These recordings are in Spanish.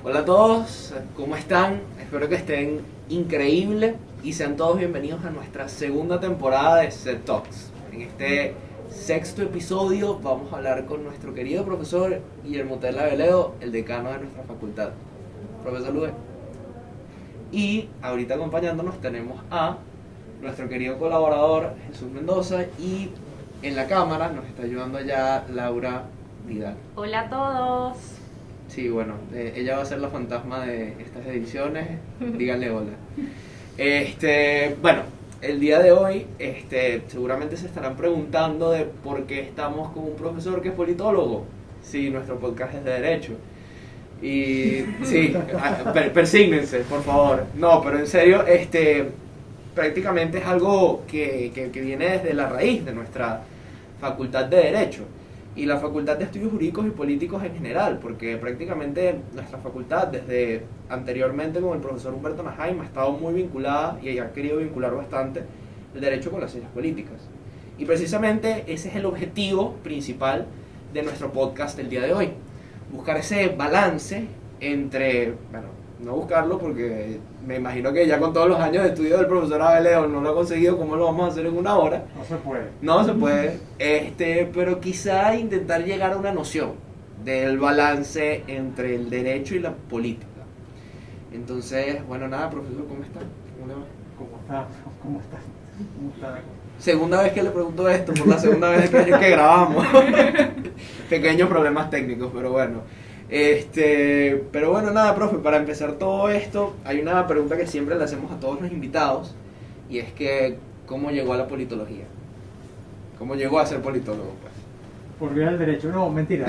Hola a todos, ¿cómo están? Espero que estén increíbles y sean todos bienvenidos a nuestra segunda temporada de Set Talks. En este sexto episodio vamos a hablar con nuestro querido profesor Guillermo Tella Veleo, el decano de nuestra facultad. Profesor Luis. Y ahorita acompañándonos tenemos a nuestro querido colaborador Jesús Mendoza y en la cámara nos está ayudando ya Laura Vidal. Hola a todos. Sí, bueno, ella va a ser la fantasma de estas ediciones. Díganle hola. Bueno, el día de hoy, seguramente se estarán preguntando de por qué estamos con un profesor que es politólogo. Sí, nuestro podcast es de derecho. Y sí, persígnense, por favor. No, pero en serio, prácticamente es algo que viene desde la raíz de nuestra facultad de derecho. Y la Facultad de Estudios Jurídicos y Políticos en general, porque prácticamente nuestra facultad, desde anteriormente con el profesor Humberto Najaim, ha estado muy vinculada y ha querido vincular bastante el derecho con las ciencias políticas. Y precisamente ese es el objetivo principal de nuestro podcast del día de hoy. Buscar ese balance entre, bueno, no buscarlo porque me imagino que ya con todos los años de estudio del profesor Abeleo no lo ha conseguido, ¿cómo lo vamos a hacer en una hora? No se puede. No se puede, pero quizá intentar llegar a una noción del balance entre el derecho y la política. Entonces, bueno, nada, profesor, ¿cómo está? ¿Cómo le va? ¿Cómo está? Segunda vez que le pregunto esto, por la segunda vez que grabamos. Pequeños problemas técnicos, pero bueno. Pero bueno, nada, profe, para empezar todo esto, hay una pregunta que siempre le hacemos a todos los invitados, y es que, ¿cómo llegó a la politología? ¿Cómo llegó a ser politólogo, pues? Por vía del derecho, no, mentira.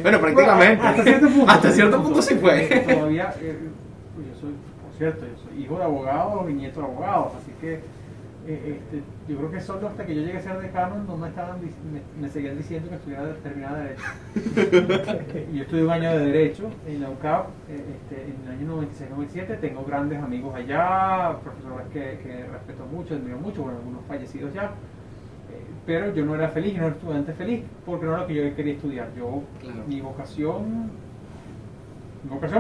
Bueno, prácticamente. Hasta cierto punto. Hasta cierto punto sí fue. Todavía, yo soy, por cierto, yo soy hijo de abogados y nieto de abogados, así que yo creo que solo hasta que yo llegué a ser decano no me seguían diciendo que estudiara determinada derecho. Yo estudié un año de derecho en la UCAP, en el año 96-97, tengo grandes amigos allá, profesores que respeto mucho, admiro mucho, bueno, algunos fallecidos ya, pero yo no era feliz, yo no era estudiante feliz, porque no era lo que yo quería estudiar. Claro. Mi vocación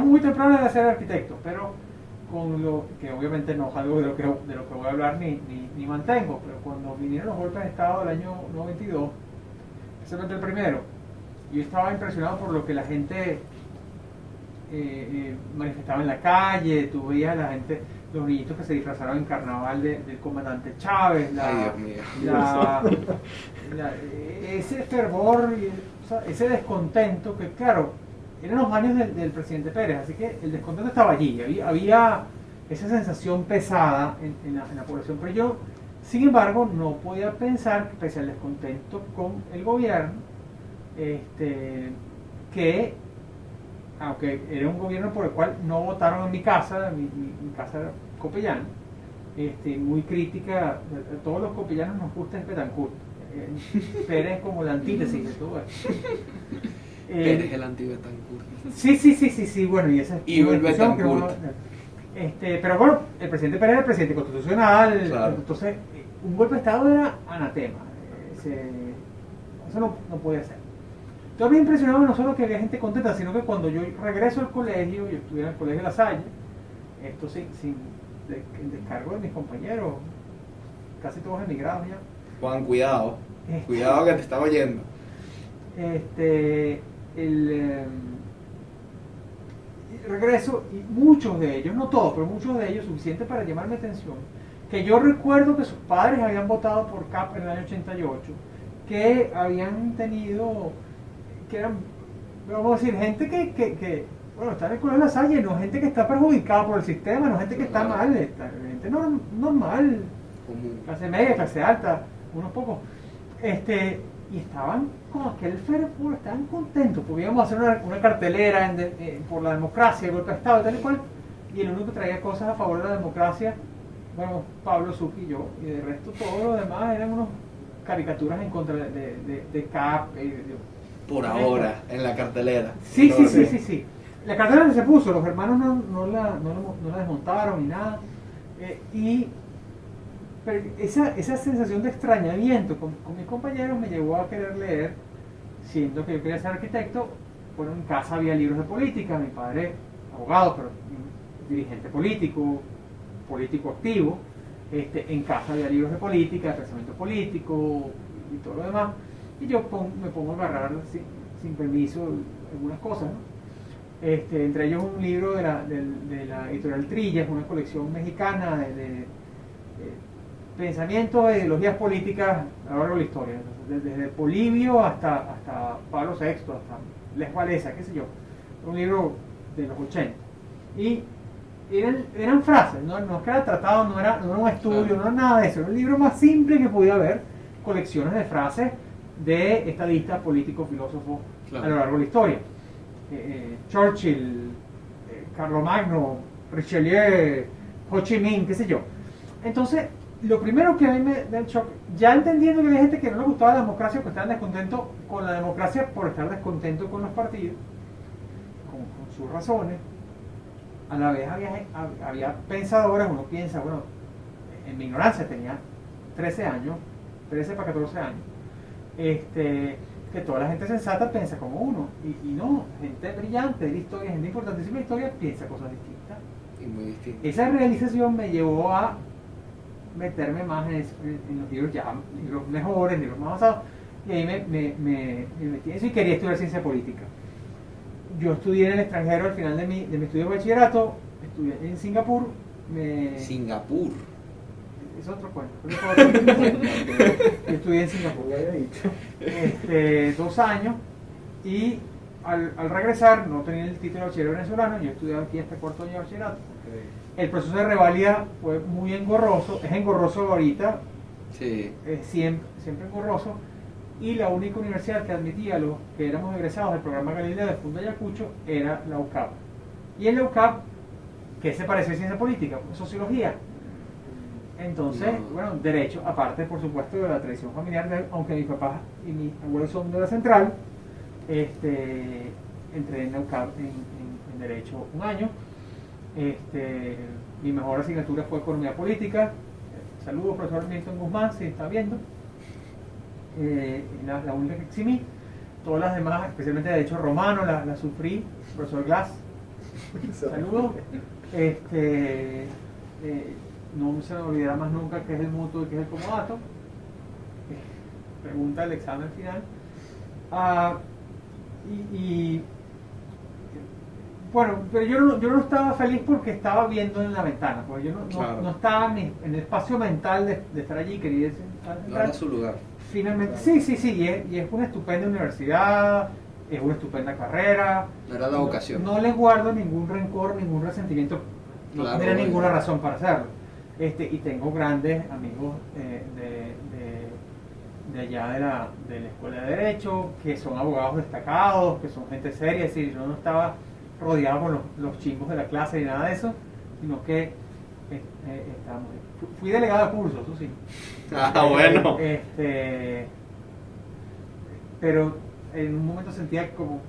muy temprana era ser arquitecto, pero con lo que obviamente no es algo de lo que voy a hablar ni mantengo, pero cuando vinieron los golpes de Estado del año 92, especialmente el primero, yo estaba impresionado por lo que la gente manifestaba en la calle. Tú veías a la gente, los niñitos que se disfrazaron en carnaval del comandante Chávez, Ay, Dios mío. ese fervor, ese descontento que, claro, eran los años del presidente Pérez, así que el descontento estaba allí, había esa sensación pesada en la población, pero yo, sin embargo, no podía pensar, pese al descontento con el gobierno, que, aunque era un gobierno por el cual no votaron en mi casa, mi casa era copellana, muy crítica, a todos los copellanos nos gusta Betancourt, Pérez como la antítesis de todo esto. Eres el anti-Betancourt. Sí, bueno, y esa es Evil Betancourt. Pero bueno, el presidente Pérez era el presidente constitucional, Claro. entonces un golpe de Estado era anatema, eso no podía ser. Yo me impresionaba no solo que había gente contenta, sino que cuando yo regreso al colegio, yo estudié en el colegio La Salle, esto sin descargo de mis compañeros, casi todos emigrados ya. Juan, cuidado. Cuidado que te estaba oyendo. Regreso y muchos de ellos, no todos, pero muchos de ellos, suficiente para llamar mi atención, que yo recuerdo que sus padres habían votado por CAP en el año 88, que habían tenido, que eran, vamos a decir, gente que bueno, está en el colegio de La Salle, no gente que está perjudicada por el sistema, no gente que está mal, gente normal, clase media, clase alta, unos pocos, y estaban con aquel fervor, estaban contentos, porque íbamos a hacer una cartelera por la democracia, el golpe de Estado y tal y cual, y el único que traía cosas a favor de la democracia, bueno, Pablo Zucchi y yo, y de resto todo lo demás eran unas caricaturas en contra de CAP. Por ahora, en la cartelera. Sí. La cartelera se puso, los hermanos no la desmontaron ni nada, pero esa sensación de extrañamiento con mis compañeros me llevó a querer leer, siendo que yo quería ser arquitecto, bueno, en casa había libros de política, mi padre abogado, pero dirigente político, político activo, en casa había libros de política, de pensamiento político y todo lo demás, y yo me pongo a agarrar sin permiso algunas cosas, ¿no? Entre ellos un libro de la editorial Trillas, una colección mexicana de pensamientos e ideologías políticas a lo largo de la historia, desde Polibio hasta Pablo VI, hasta Lech Walesa, qué sé yo, un libro de los 80. Y eran frases, no es que era tratado, no era un estudio, no era nada de eso, era un libro más simple que podía haber, colecciones de frases de estadistas, políticos, filósofos a lo largo de la historia. Churchill, Carlomagno, Richelieu, Ho Chi Minh, qué sé yo. Entonces, lo primero que a mí me da el shock, ya entendiendo que había gente que no le gustaba la democracia porque estaban descontentos con la democracia por estar descontentos con los partidos, con sus razones, a la vez había pensadores, uno piensa, bueno, en mi ignorancia tenía 13 años, 13 para 14 años, que toda la gente sensata piensa como uno, y no, gente brillante de la historia, gente importantísima de la historia, piensa cosas distintas. Y muy distintas. Esa realización me llevó a meterme más en los libros mejores, libros más avanzados, y ahí me metí en eso y quería estudiar ciencia política. Yo estudié en el extranjero al final de mi estudio de bachillerato, estudié en Singapur. Singapur. Es otro cuento. Yo estudié en Singapur. 2 años, y al regresar no tenía el título de bachiller venezolano, yo estudiaba aquí hasta 4º año de bachillerato. El proceso de revalida fue muy engorroso, es engorroso ahorita, sí. siempre engorroso, y la única universidad que admitía a los que éramos egresados del programa Galileo de Funda Ayacucho era la UCAP. Y en la UCAP, ¿qué se parece a ciencia política? Sociología. Entonces, bueno, derecho, aparte por supuesto de la tradición familiar, aunque mis papás y mis abuelos son de la central, entré en la UCAP en derecho 1 año. Mi mejor asignatura fue economía política. Saludos, profesor Milton Guzmán, si está viendo. La única que eximí. Todas las demás, especialmente derecho romano, la sufrí. Profesor Glass, saludos. No se me olvidará más nunca qué es el mutuo y qué es el comodato. Pregunta del examen final. Bueno, pero yo no estaba feliz porque estaba viendo en la ventana, porque yo no estaba en el espacio mental de estar allí, quería estar. No era su lugar. Finalmente, sí, y es una estupenda universidad, es una estupenda carrera. No era la vocación. No les guardo ningún rencor, ningún resentimiento, no tendría ninguna razón para hacerlo. Y tengo grandes amigos de allá de la Escuela de Derecho, que son abogados destacados, que son gente seria, es decir, yo no estaba rodeado con los chingos de la clase ni nada de eso, sino que fui delegado de curso, eso sí. Bueno. Pero en un momento sentía como,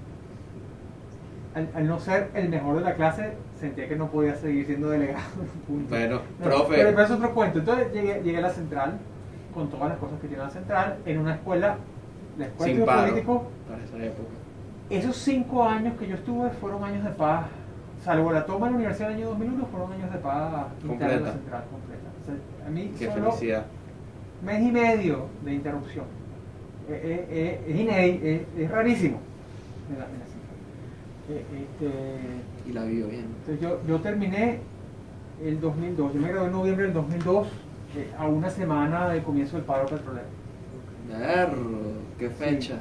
al no ser el mejor de la clase, sentía que no podía seguir siendo delegado. Bueno, no, profe. Pero es otro cuento. Entonces llegué a la central, con todas las cosas que tiene la central, en una escuela, la escuela Sin de paro, político. para esa época. Esos 5 años que yo estuve fueron años de paz, salvo la toma de la universidad del año 2001, fueron años de paz interna en la central completa. O sea, a mí Qué solo felicidad. mes y medio de interrupción. Es rarísimo en la central. Y la vivió bien. Entonces yo terminé el 2002, yo me gradué en noviembre del 2002, a una semana del comienzo del paro petrolero. ¡Qué fecha!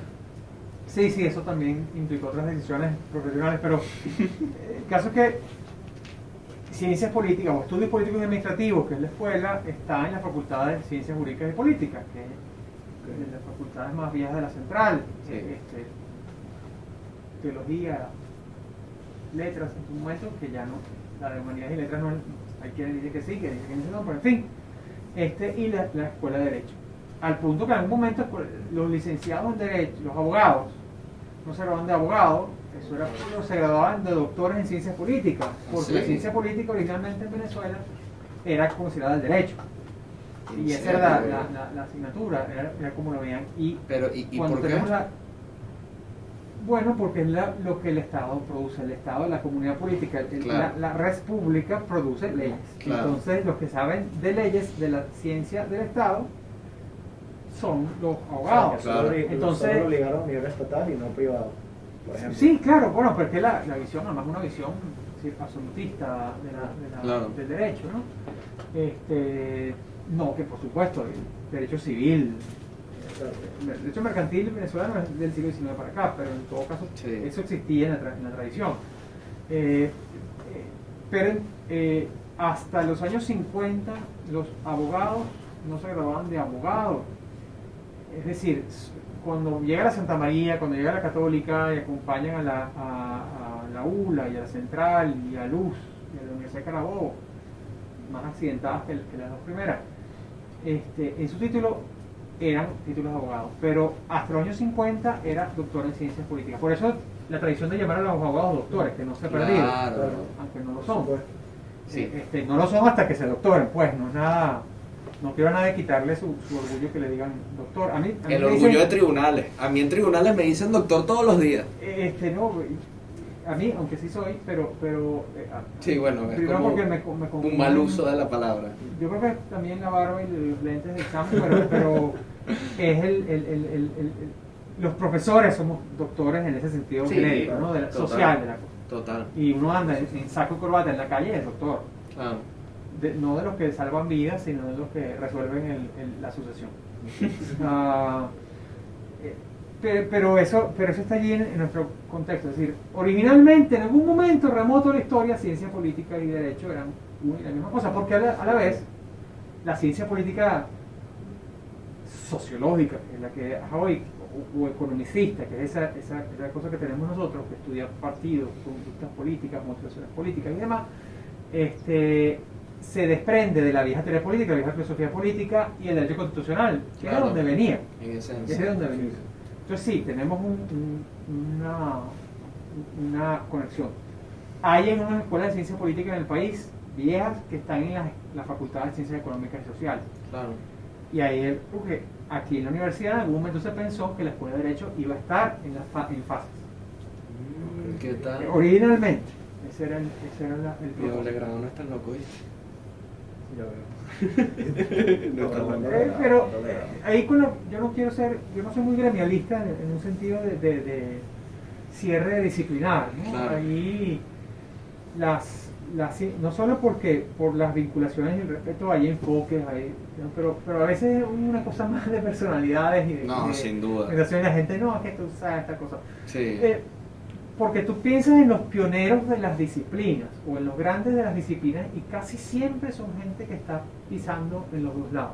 Sí, eso también implicó otras decisiones profesionales, pero el caso es que Ciencias Políticas o Estudios Políticos y Administrativos, que es la escuela, está en la Facultad de Ciencias Jurídicas y Políticas, que es de las facultades más viejas de la central. Sí. Teología, letras en su momento, que ya no, la de humanidades y letras no, hay quien dice que sí, que dice que no, pero en fin, y la escuela de Derecho. Al punto que en algún momento los licenciados en Derecho, los abogados, no se graduaban de abogados, eso era, se graduaban de doctores en ciencias políticas, porque la ciencia política originalmente en Venezuela era considerada el derecho. Y esa era la asignatura, era como lo veían. Pero, ¿y por qué? Bueno, porque es lo que el Estado produce, el Estado, la comunidad política, Claro. la red pública produce leyes. Claro. Entonces, los que saben de leyes, de la ciencia del Estado, son los abogados. Claro. Entonces, solo ligaron a nivel estatal y no privado, por ejemplo. sí, claro, bueno, porque la visión, además, es una visión absolutista Claro. del derecho, ¿no? No, que por supuesto, el derecho civil, el derecho mercantil venezolano es del siglo XIX para acá, pero en todo caso Sí. eso existía en la tradición. Pero hasta los años 50 los abogados no se graduaban de abogados. Es decir, cuando llega la Santa María, cuando llega la Católica y acompañan a la ULA y a la Central y a Luz y a la Universidad de Carabobo, más accidentadas que las dos primeras, en su título eran títulos de abogados, pero hasta los años 50 era doctor en ciencias políticas. Por eso la tradición de llamar a los abogados doctores, que no se ha perdido, Claro. aunque no lo Por son. supuesto. Sí. No lo son hasta que se doctoren, pues, no es nada. No quiero a nadie quitarle su orgullo que le digan doctor. A mí El me orgullo dicen, de tribunales. A mí en tribunales me dicen doctor todos los días. no, a mí, aunque sí soy, pero Sí, bueno, es primero como porque me un confunden. mal uso de la palabra. Yo creo que también la barba y los lentes de examen, pero es los profesores somos doctores en ese sentido Sí, genérico, ¿no? total. Social de la cosa. Total. Y uno anda en saco y corbata en la calle, es doctor. Claro. No de los que salvan vidas, sino de los que resuelven la sucesión. Pero eso está allí en nuestro contexto. Es decir, originalmente, en algún momento remoto de la historia, ciencia política y derecho eran una y la misma cosa, porque a la vez la ciencia política sociológica, en la que hoy, o economicista, que es esa cosa que tenemos nosotros, que estudia partidos, conductas políticas, motivaciones políticas y demás, se desprende de la vieja teoría política, la vieja filosofía política y el derecho constitucional, que Claro. es de donde venía. En Es esencia. de donde venía. Entonces sí, tenemos una conexión. Hay en unas escuelas de ciencia política en el país viejas que están en la Facultad de Ciencias Económicas y Sociales. Claro. Y ahí, porque aquí en la universidad en algún momento se pensó que la escuela de Derecho iba a estar en fases. ¿Qué tal? Originalmente, ese era el Mi doble grado no es tan loco, ¿viste? Ya veo. No está No, mal. no, Pero ahí yo no soy muy gremialista en un sentido de cierre disciplinar, ¿no? Claro. Ahí no solo por las vinculaciones y el respeto hay enfoques, ¿no? pero a veces es una cosa más de personalidades y No, de sin duda. organización, y la gente no, es que tú sabes esta cosa. Sí. Porque tú piensas en los pioneros de las disciplinas o en los grandes de las disciplinas y casi siempre son gente que está pisando en los dos lados.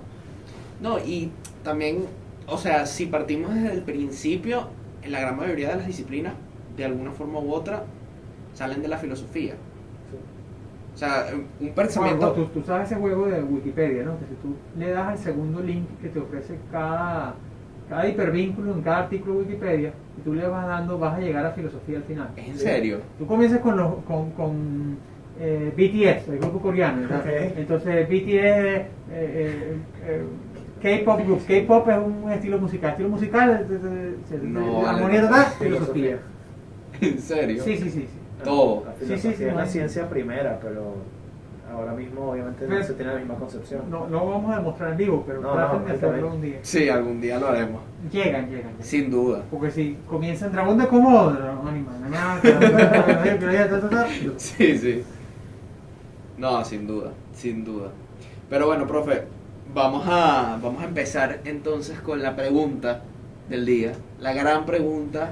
No, y también, o sea, si partimos desde el principio, en la gran mayoría de las disciplinas, de alguna forma u otra, salen de la filosofía. O sea, un pensamiento... Tú sabes ese juego de Wikipedia, ¿no? Que si tú le das al segundo link que te ofrece cada hipervínculo en cada artículo de Wikipedia, y tú le vas dando, vas a llegar a filosofía al final. ¿Es en serio? Tú comienzas con BTS, el grupo coreano, ¿verdad? Ok. Entonces BTS, K-pop groups. K-pop es un estilo musical. No, armonía vale. total, filosofía. ¿En serio? Sí. Todo. La Sí, filosofía sí, es la sí. ciencia primera, pero ahora mismo obviamente no Pero- se tiene la misma concepción. No lo vamos a demostrar en vivo, pero No, traten no, de hacerlo exactamente. un día. Sí, algún día lo haremos. Llegan. Sin duda. Porque si comienzan Dragón de Komodo, Sí. No, sin duda. Pero bueno, profe, vamos a empezar entonces con la pregunta del día. La gran pregunta,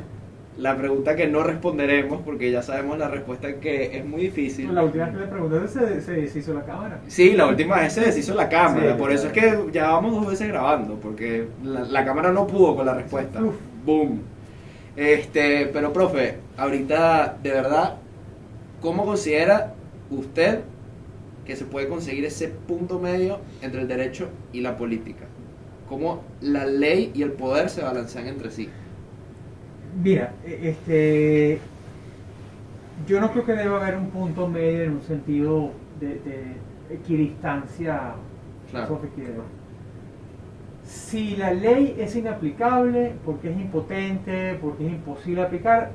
la pregunta que no responderemos porque ya sabemos la respuesta, que es muy difícil. La última vez que le pregunté se deshizo la cámara. Sí, la última vez se deshizo la cámara, Sí, por eso es que ya vamos 2 veces grabando, porque la cámara no pudo con la respuesta. Uf. Boom. Pero profe, ahorita de verdad, ¿cómo considera usted que se puede conseguir ese punto medio entre el derecho y la política? ¿Cómo la ley y el poder se balancean entre sí? Mira, yo no creo que deba haber un punto medio en un sentido de equidistancia Claro. filosófica y demás. si la ley es inaplicable porque es impotente, porque es imposible aplicar,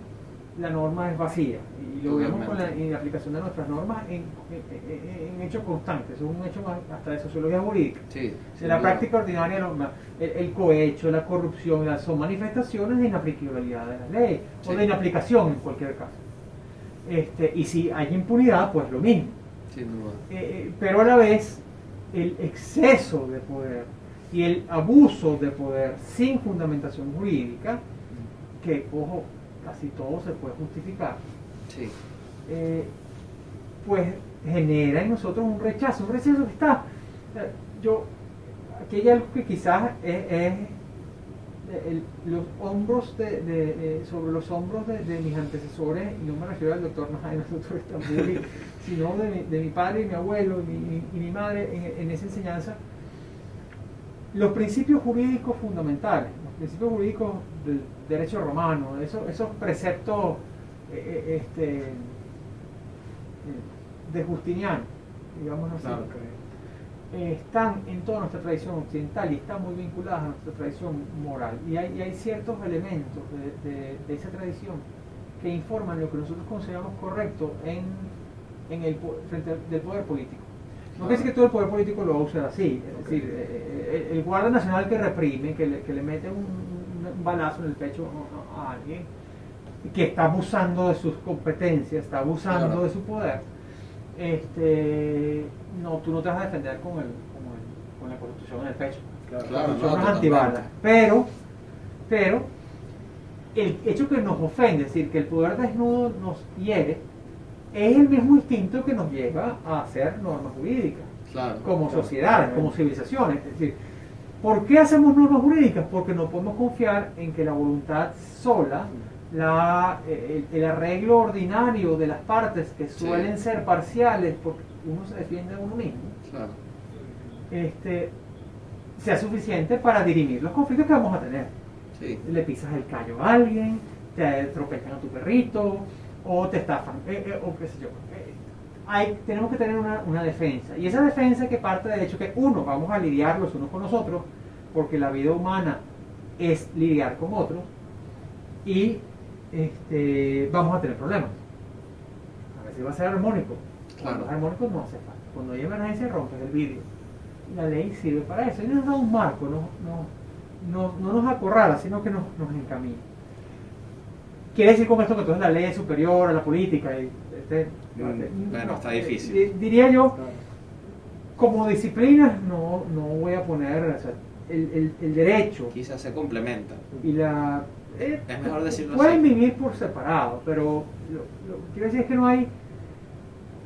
la norma es vacía. Y lo vemos con la inaplicación de nuestras normas en hechos constantes, es un hecho hasta de sociología jurídica. Sí, En la práctica ordinaria, el cohecho, la corrupción, son manifestaciones de inaplicabilidad de la ley, Sí. o de inaplicación en cualquier caso. Y si hay impunidad, pues lo mismo. sin duda. Pero a la vez, el exceso de poder y el abuso de poder sin fundamentación jurídica, que, ojo, casi todo se puede justificar, Sí, pues genera en nosotros un rechazo que está, aquí hay algo que quizás es los hombros sobre los hombros de mis antecesores, y no me refiero al doctor Najain, al doctor Estambuli, sino de mi padre y mi abuelo y mi madre en esa enseñanza, los principios jurídicos fundamentales, los principios jurídicos del derecho romano, esos preceptos de Justiniano, digamos así, Claro. están en toda nuestra tradición occidental y están muy vinculadas a nuestra tradición moral. Y hay ciertos elementos de esa tradición que informan lo que nosotros consideramos correcto frente del poder político. No quiere decir que todo el poder político lo va a usar así. Es decir, el guardia nacional que reprime, que le mete un balazo en el pecho a alguien, que está abusando de sus competencias, está abusando Claro. de su poder, no, tú no te vas a defender con la Constitución en el pecho. Claro. La Claro, Constitución no, es antibalas. Pero el hecho que nos ofende, es decir, que el poder desnudo nos hiere, es el mismo instinto que nos lleva a hacer normas jurídicas, claro. como sociedades, como civilizaciones. Es decir, ¿por qué hacemos normas jurídicas? Porque no podemos confiar en que la voluntad sola, el arreglo ordinario de las partes, que suelen ser parciales porque uno se defiende a uno mismo, Claro. sea suficiente para dirimir los conflictos que vamos a tener. Sí. Le pisas el callo a alguien, te tropezan a tu perrito, o te estafan, o qué sé yo. Tenemos que tener una defensa, y esa defensa que parte del hecho que vamos a lidiar los unos con los otros, porque la vida humana es lidiar con otros, y vamos a tener problemas. A veces va a ser armónico. Cuando es armónico no hace falta. Cuando hay emergencia rompes el vidrio. Y la ley sirve para eso. Y nos da un marco, no nos acorrala, sino que nos encamina. Quiere decir con esto que entonces la ley es superior a la política. Bueno, está difícil. Diría yo, Claro. como disciplina, no voy a poner, o sea, el derecho Quizás se complementa. y la... Es mejor decirlo pueden así. vivir por separado, pero lo que quiero decir es que no hay,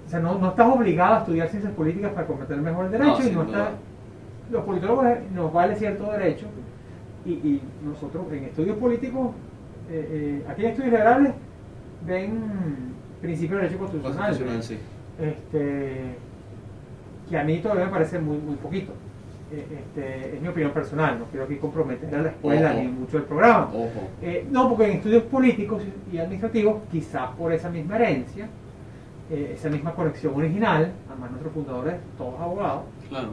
o sea, no estás obligado a estudiar ciencias políticas para comprender mejor el derecho, No, y sin no duda. está, los politólogos nos vale cierto derecho, y nosotros en estudios políticos, aquí en estudios liberales ven principios de derecho constitucional, Sí. que a mí todavía me parece muy, muy poquito. Es mi opinión personal, no quiero aquí comprometer a la escuela Ojo. ni mucho el programa. Ojo. No, porque en estudios políticos y administrativos, quizás por esa misma herencia, esa misma conexión original, además nuestros fundadores, todos abogados, Claro.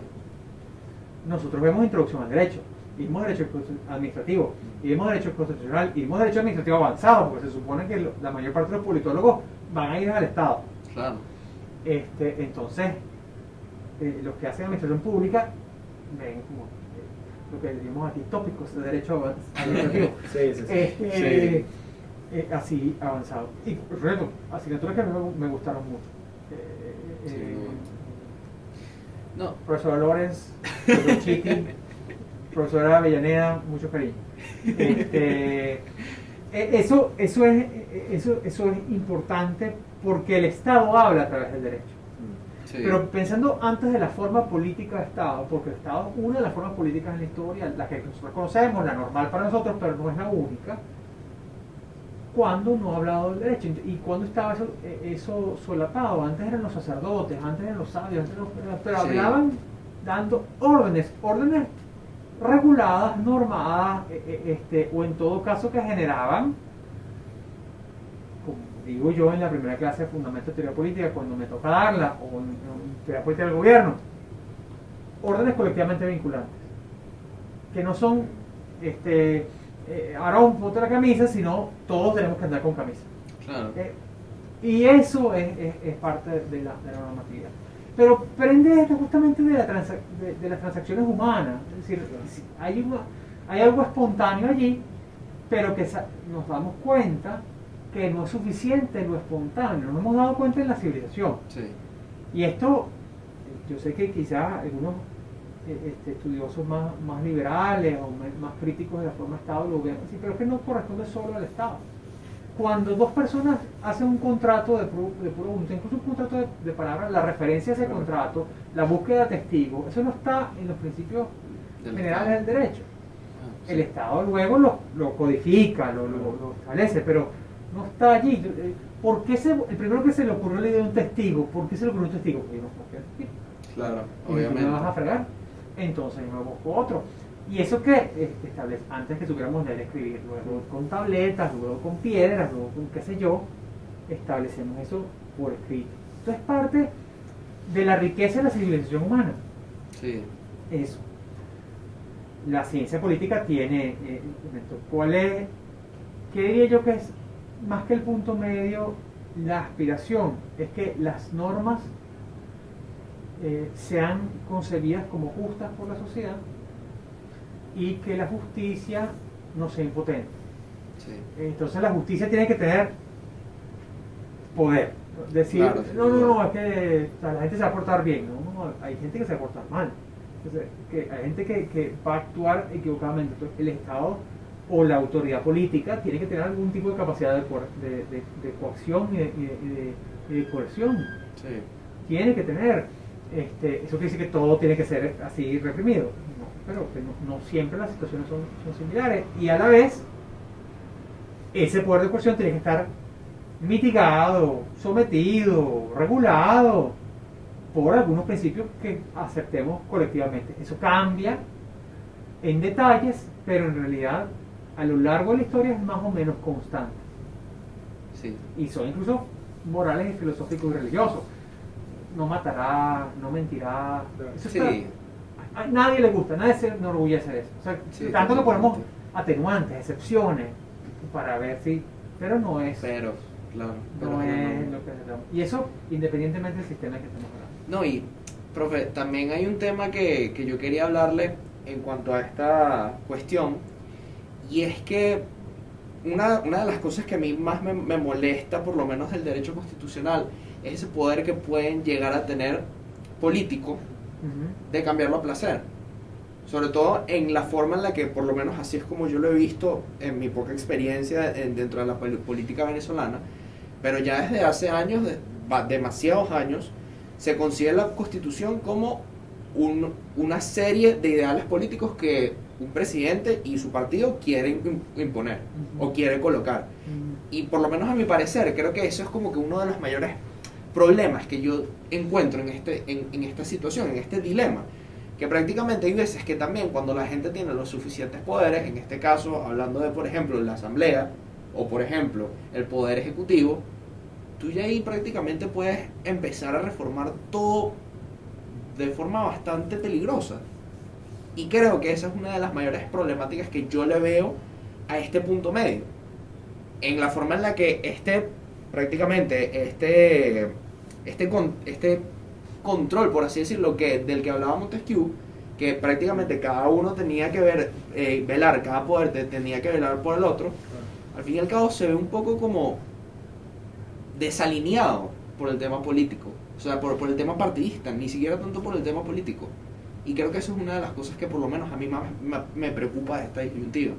nosotros vemos introducción al derecho, y vemos derecho administrativo, y vemos derecho constitucional, y vemos derecho administrativo avanzado, porque se supone que la mayor parte de los politólogos van a ir al Estado. Claro. Entonces, los que hacen administración pública ven como lo que diríamos aquí tópicos de derecho administrativo. Sí. Así avanzado. Y por cierto, asignaturas que a mí me gustaron mucho. No. Profesor Lorenz, profesor Chiti, profesora Avellaneda, mucho cariño. Eso es importante porque el Estado habla a través del derecho. Sí. Pero pensando antes de la forma política de Estado, porque el Estado es una de las formas políticas en la historia, la que nosotros conocemos, la normal para nosotros, pero no es la única, cuando no ha hablado del derecho y cuando estaba eso solapado. Antes eran los sacerdotes, antes eran los sabios, pero Sí. hablaban dando órdenes reguladas, normadas, o en todo caso que generaban, como digo yo en la primera clase de Fundamentos de Teoría Política, cuando me toca darla, o en Teoría Política del Gobierno, órdenes colectivamente vinculantes, que no son Aarón, ponte la camisa, sino todos tenemos que andar con camisa. Claro. Y eso es parte de la normatividad. Pero prende esto justamente de las transacciones humanas. Es decir, hay algo espontáneo allí, pero que nos damos cuenta que no es suficiente lo espontáneo. Nos hemos dado cuenta en la civilización. Sí. Y esto, yo sé que quizás algunos estudiosos más liberales o más críticos de la forma de Estado lo vean así, pero es que no corresponde solo al Estado. Cuando dos personas hacen un contrato de puro voluntad, incluso un contrato de palabras, la referencia a ese contrato, la búsqueda de testigos, eso no está en los principios generales del derecho. Sí. El Estado luego lo codifica, lo establece, pero no está allí. ¿Por qué el primero que se le ocurrió la idea de un testigo? ¿Por qué se le ocurrió un testigo? Porque yo no confío en el testigo. Claro, Y obviamente. tú me vas a fregar, entonces yo me busco otro. Y eso que establece, antes que tuviéramos leer escribir, luego con tabletas, luego con piedras, luego con qué sé yo, establecemos eso por escrito. Esto es parte de la riqueza de la civilización humana. Sí. Eso. La ciencia política tiene ¿qué diría yo que es más que el punto medio? La aspiración es que las normas sean concebidas como justas por la sociedad y que la justicia no sea impotente. Sí. Entonces la justicia tiene que tener poder. Decir, Claro, no, es que la gente se va a portar bien. No, hay gente que se va a portar mal. Entonces, hay gente que va a actuar equivocadamente. Entonces, el Estado o la autoridad política tiene que tener algún tipo de capacidad de coacción y de coerción. Sí. Tiene que tener. Eso quiere decir que todo tiene que ser así reprimido. No, pero que no siempre las situaciones son similares. Y a la vez, ese poder de coerción tiene que estar mitigado, sometido, regulado por algunos principios que aceptemos colectivamente. Eso cambia en detalles, pero en realidad a lo largo de la historia es más o menos constante. Sí. Y son incluso morales y filosóficos y religiosos. No matará, no mentirá. Eso Sí. a nadie le gusta, nadie se enorgullece de eso. O sea, Sí, tanto que ponemos totalmente. atenuantes, excepciones, para ver si. Pero no es. Pero, claro. No es lo que hacemos. Y eso independientemente del sistema que estemos hablando. No, y, profe, también hay un tema que yo quería hablarle en cuanto a esta cuestión, y es que una de las cosas que a mí más me molesta, por lo menos del derecho constitucional, es ese poder que pueden llegar a tener políticos de cambiarlo a placer. Sobre todo en la forma en la que, por lo menos así es como yo lo he visto en mi poca experiencia dentro de la política venezolana, pero ya desde hace años, demasiados años, se considera la Constitución como una serie de ideales políticos que un presidente y su partido quieren imponer o quiere colocar. Y por lo menos a mi parecer, creo que eso es como que uno de los mayores problemas que yo encuentro en esta situación, en este dilema. Que prácticamente hay veces que también cuando la gente tiene los suficientes poderes, en este caso hablando de, por ejemplo, la asamblea o, por ejemplo, el poder ejecutivo, tú ya ahí prácticamente puedes empezar a reformar todo de forma bastante peligrosa. Y creo que esa es una de las mayores problemáticas que yo le veo a este punto medio. En la forma en la que prácticamente este control, por así decirlo, del que hablaba Montesquieu, que prácticamente cada uno tenía que velar, cada poder tenía que velar por el otro, al fin y al cabo se ve un poco como desalineado por el tema político, o sea, por el tema partidista, ni siquiera tanto por el tema político. Y creo que eso es una de las cosas que por lo menos a mí más me preocupa de esta disyuntiva.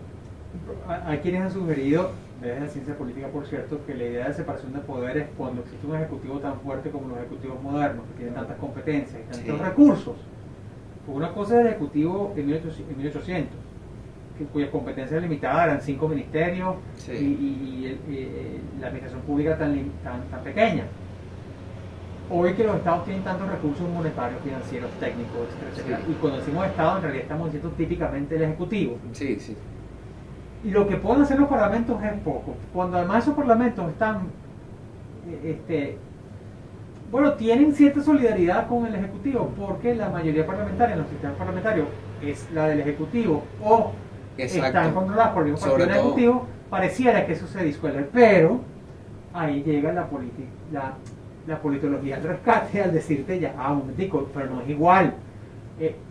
Hay quienes han sugerido, desde la ciencia política por cierto, que la idea de separación de poderes, cuando existe un ejecutivo tan fuerte como los ejecutivos modernos, que tienen tantas competencias y tantos recursos, porque una cosa es el ejecutivo en 1800, cuyas competencias limitadas eran 5 ministerios y la administración pública tan pequeña. Hoy que los estados tienen tantos recursos monetarios, financieros, técnicos, etcétera, y cuando decimos estado en realidad estamos diciendo típicamente el ejecutivo. Sí, sí. Y lo que pueden hacer los parlamentos es poco. Cuando además esos parlamentos están, tienen cierta solidaridad con el ejecutivo, porque la mayoría parlamentaria en los sistemas parlamentarios es la del Ejecutivo o Exacto. están controladas por el mismo partido Sobre del todo. Ejecutivo, pareciera que eso se disuelve, pero ahí llega la politología al rescate al decirte ya, un momentico, pero no es igual.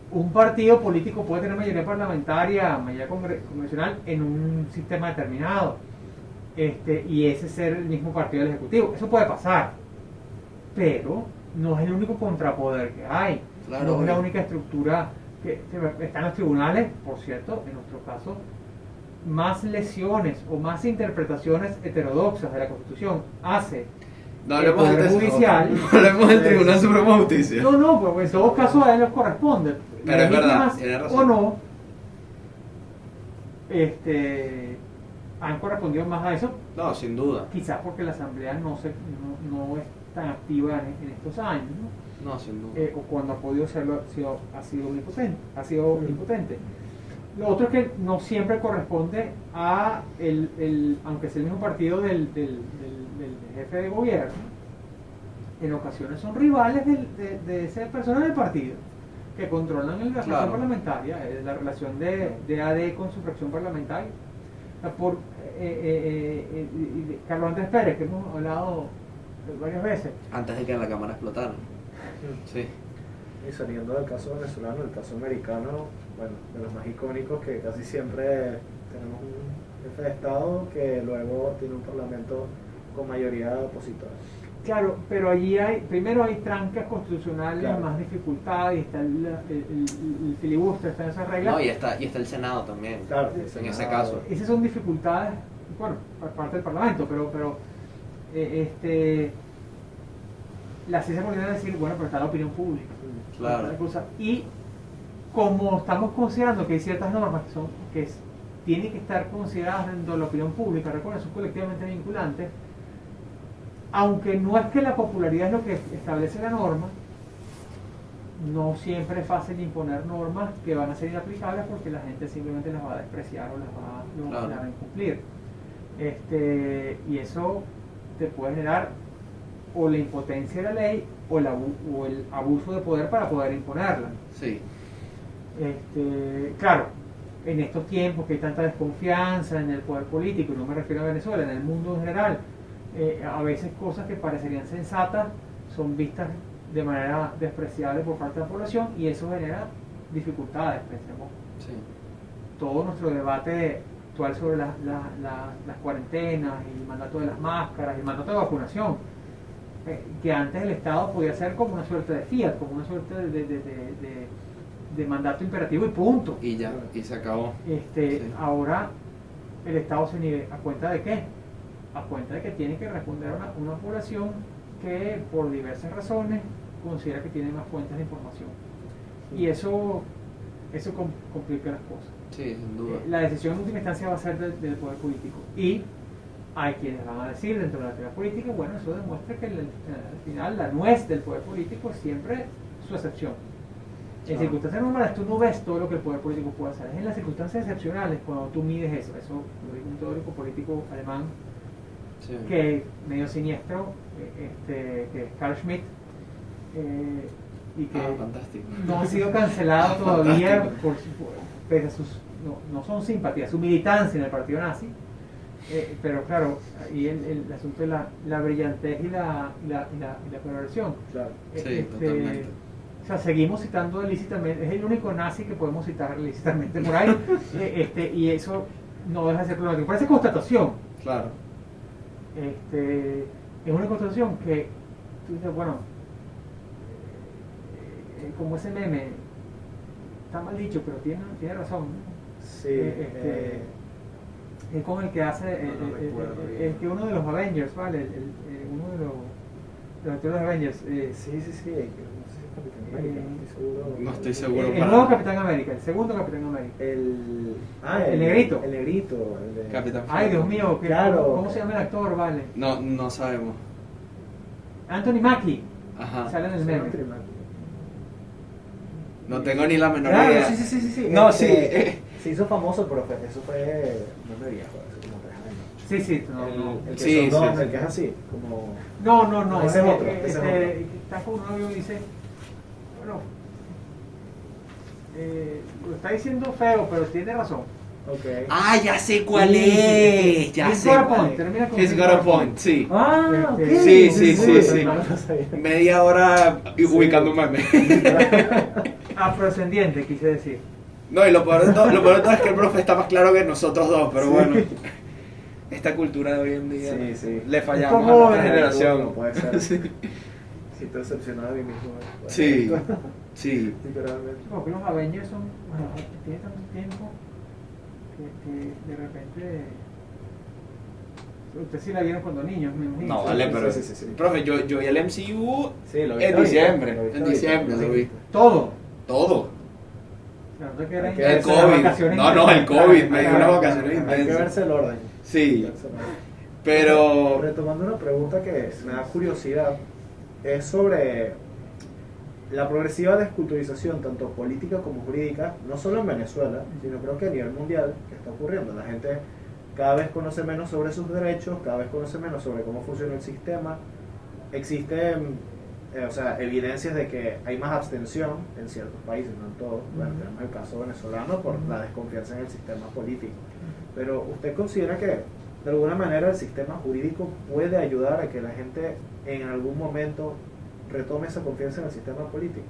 Un partido político puede tener mayoría parlamentaria, mayoría congresional en un sistema determinado, y ese ser el mismo partido del Ejecutivo. Eso puede pasar, pero no es el único contrapoder que hay. Claro, no es la obvio. única estructura que está en los tribunales. Por cierto, en nuestro caso, más lesiones o más interpretaciones heterodoxas de la Constitución hace No el hablemos Poder del Judicial. No hablemos del Tribunal Supremo de Justicia. No, pues en todos casos a ellos corresponde. Pero es verdad, Legítimas tiene razón. o no, han correspondido más a eso, No, sin duda. quizás porque la Asamblea no es tan activa en estos años, ¿no? No, sin duda. O cuando ha podido serlo ha sido impotente. Lo otro es que no siempre corresponde a aunque es el mismo partido del jefe de gobierno, en ocasiones son rivales de esa persona del partido que controlan la fracción Claro. parlamentaria, la relación de AD con su fracción parlamentaria. Por Carlos Andrés Pérez, que hemos hablado varias veces. Antes de que en la Cámara explotaran. Sí. Y saliendo del caso venezolano, el caso americano, bueno, de los más icónicos, que casi siempre tenemos un jefe de Estado que luego tiene un parlamento con mayoría opositora. Claro, pero allí primero hay trancas constitucionales, Claro. más dificultades, y está el filibuster, están esas reglas. No, y está el Senado también. Claro, En ese caso. Esas son dificultades, bueno, por parte del Parlamento, pero la ciencia política es decir, bueno, pero está la opinión pública. Claro. Otra cosa. Y como estamos considerando que hay ciertas normas que tienen que estar consideradas dentro de la opinión pública, recuerden, son colectivamente vinculantes, aunque no es que la popularidad es lo que establece la norma, no siempre es fácil imponer normas que van a ser inaplicables porque la gente simplemente las va a despreciar o Claro. las va a incumplir. Y eso te puede generar o la impotencia de la ley o el abuso de poder para poder imponerla. Sí. Claro, en estos tiempos que hay tanta desconfianza en el poder político, y no me refiero a Venezuela, en el mundo en general, a veces cosas que parecerían sensatas son vistas de manera despreciable por parte de la población y eso genera dificultades. Pensemos Sí. todo nuestro debate actual sobre las cuarentenas, el mandato de las máscaras, el mandato de vacunación, que antes el Estado podía ser como una suerte de fiat, como una suerte de mandato imperativo y punto. Y ya, y se acabó. Sí. Ahora el Estado se niega. ¿A cuenta de qué? A cuenta de que tiene que responder a una población que por diversas razones considera que tiene más fuentes de información. Y eso complica las cosas. Sí, sin duda. La decisión en última instancia va a ser del poder político. Y hay quienes van a decir dentro de la teoría política, bueno, eso demuestra que al final la nuez del poder político es siempre su excepción. En circunstancias normales tú no ves todo lo que el poder político puede hacer. Es en las circunstancias excepcionales cuando tú mides eso. Eso lo dijo un teórico político alemán Sí. que medio siniestro, que es Carl Schmitt, y que Fantástico. no ha sido cancelado todavía pese a sus no son simpatías, su militancia en el partido nazi, pero claro, ahí el asunto de la brillantez y la perversión. Claro. Sí, totalmente. O sea, seguimos citando ilícitamente, es el único nazi que podemos citar ilícitamente por ahí, y eso no deja de ser problemático. Parece constatación. Claro. Es una constatación que tú dices, bueno, como ese meme, está mal dicho, pero tiene razón, ¿no? Sí. Es como el que hace, No recuerdo bien. el que uno de los Avengers, ¿vale? Uno de los actores de Avengers. Sí. No sé si es Capitán América, no estoy seguro. No estoy seguro. El nuevo Capitán América, el segundo Capitán América. El negrito. El negrito. Capitán. Ay, Dios mío, Claro. ¿cómo se llama el actor, vale? No sabemos. Anthony Mackie, Ajá. sale en el meme. No tengo ni la menor Claro, idea. sí. No, sí. Se hizo famoso, pero eso fue. No me viejo, hace como 3 años. Sí, no. El que Sí, son dos, sí. el que es así, como. No, Ese es otro, ese es otro. Está con un novio y dice, bueno, lo está diciendo feo, pero tiene razón. Ok. Ah, ya sé cuál Sí, es. Ya He's sé got a cuál point, es. termina con He's got a point, sí. Ah, ok. Sí, sí, sí, sí. No lo sabía. Media hora ubicando un meme. Afrodescendiente, quise decir. No, y lo peor de todo es que el profe está más claro que nosotros dos, pero Sí. bueno. Esta cultura de hoy en día Sí, sí. le fallamos Como a nuestra de- generación. No puede ser. Sí. Si te decepcionado de mí mismo. Sí, sí. Literalmente. Porque los Avengers son, bueno, tiene tanto tiempo que de repente. Ustedes sí la vieron cuando niños, me imagino. No, Sí, vale, sí, pero. sí, sí, sí. Profe, yo vi el MCU Sí, lo vi. en diciembre. Lo vi, En diciembre lo vi. Todo. Todo. Claro, que era El intenso, COVID. las vacaciones No, no, el intensas. COVID, me dio Claro, unas vacaciones claro, Hay que intensas. verse el orden. Sí, Verse el orden. pero. Retomando una pregunta que me da curiosidad, es sobre la progresiva desculturización, tanto política como jurídica, no solo en Venezuela, sino creo que a nivel mundial, que está ocurriendo. La gente cada vez conoce menos sobre sus derechos, cada vez conoce menos sobre cómo funciona el sistema. Existen o sea, evidencias de que hay más abstención en ciertos países, no en todos. Bueno, tenemos el caso venezolano por la desconfianza en el sistema político. Pero ¿usted considera que de alguna manera el sistema jurídico puede ayudar a que la gente en algún momento retome esa confianza en el sistema político?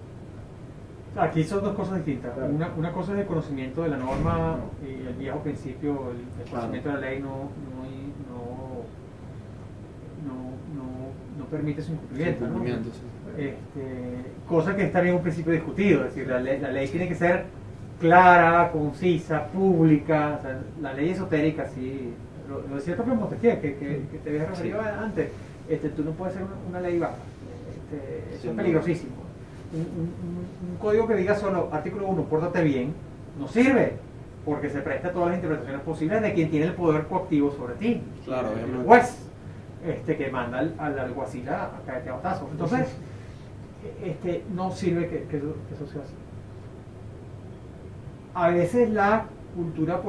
Aquí son dos cosas distintas. Claro. Una cosa es el conocimiento de la norma y el viejo principio, el Claro. conocimiento de la ley no permite su incumplimiento. ¿no? Cumplimiento, sí. Cosa que está bien un principio discutido, es decir, la ley tiene que ser clara, concisa, pública, o sea, la ley esotérica, sí, lo decía el propio Montesquieu, que te había referido antes, tú no puedes hacer una ley baja, eso Sí, es no. peligrosísimo. Un código que diga solo artículo 1, pórtate bien, no sirve, porque se presta a todas las interpretaciones posibles de quien tiene el poder coactivo sobre ti, Claro, el obviamente. juez, que manda al alguacil a caerte a batazos. Entonces, no sirve que eso sea así. A veces la cultura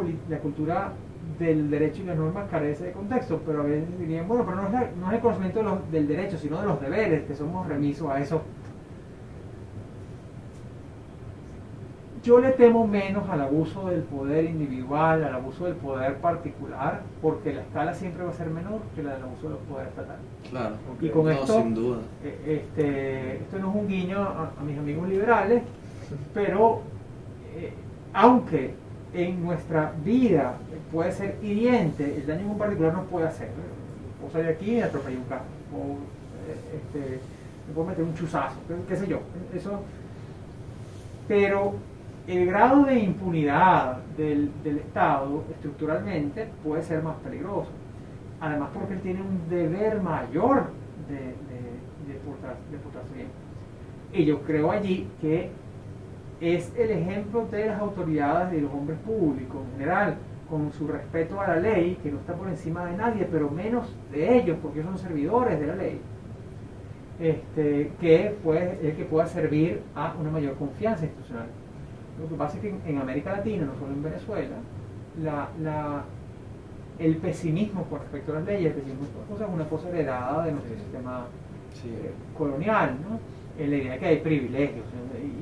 del derecho y las normas carece de contexto, pero a veces dirían, bueno, pero no es el conocimiento del derecho, sino de los deberes, que somos remisos a eso. Yo le temo menos al abuso del poder individual, al abuso del poder particular, porque la escala siempre va a ser menor que la del abuso del poder estatal. Claro. Y con No, esto, sin duda. esto no es un guiño a mis amigos liberales, pero aunque en nuestra vida puede ser hiriente, el daño en un particular no puede hacer. O salir aquí y me atropellar un carro, o me puedo meter un chuzazo, qué sé yo. Eso, pero el grado de impunidad del Estado estructuralmente puede ser más peligroso. Además porque él tiene un deber mayor de portarse bien. Y yo creo allí que es el ejemplo de las autoridades y de los hombres públicos en general, con su respeto a la ley, que no está por encima de nadie, pero menos de ellos, porque ellos son servidores de la ley, que pueda servir a una mayor confianza institucional. Lo que pasa es que en América Latina, no solo en Venezuela, el pesimismo con respecto a las leyes, el pesimismo es una cosa heredada de nuestro sistema Sí. colonial, ¿no? En la idea de que hay privilegios,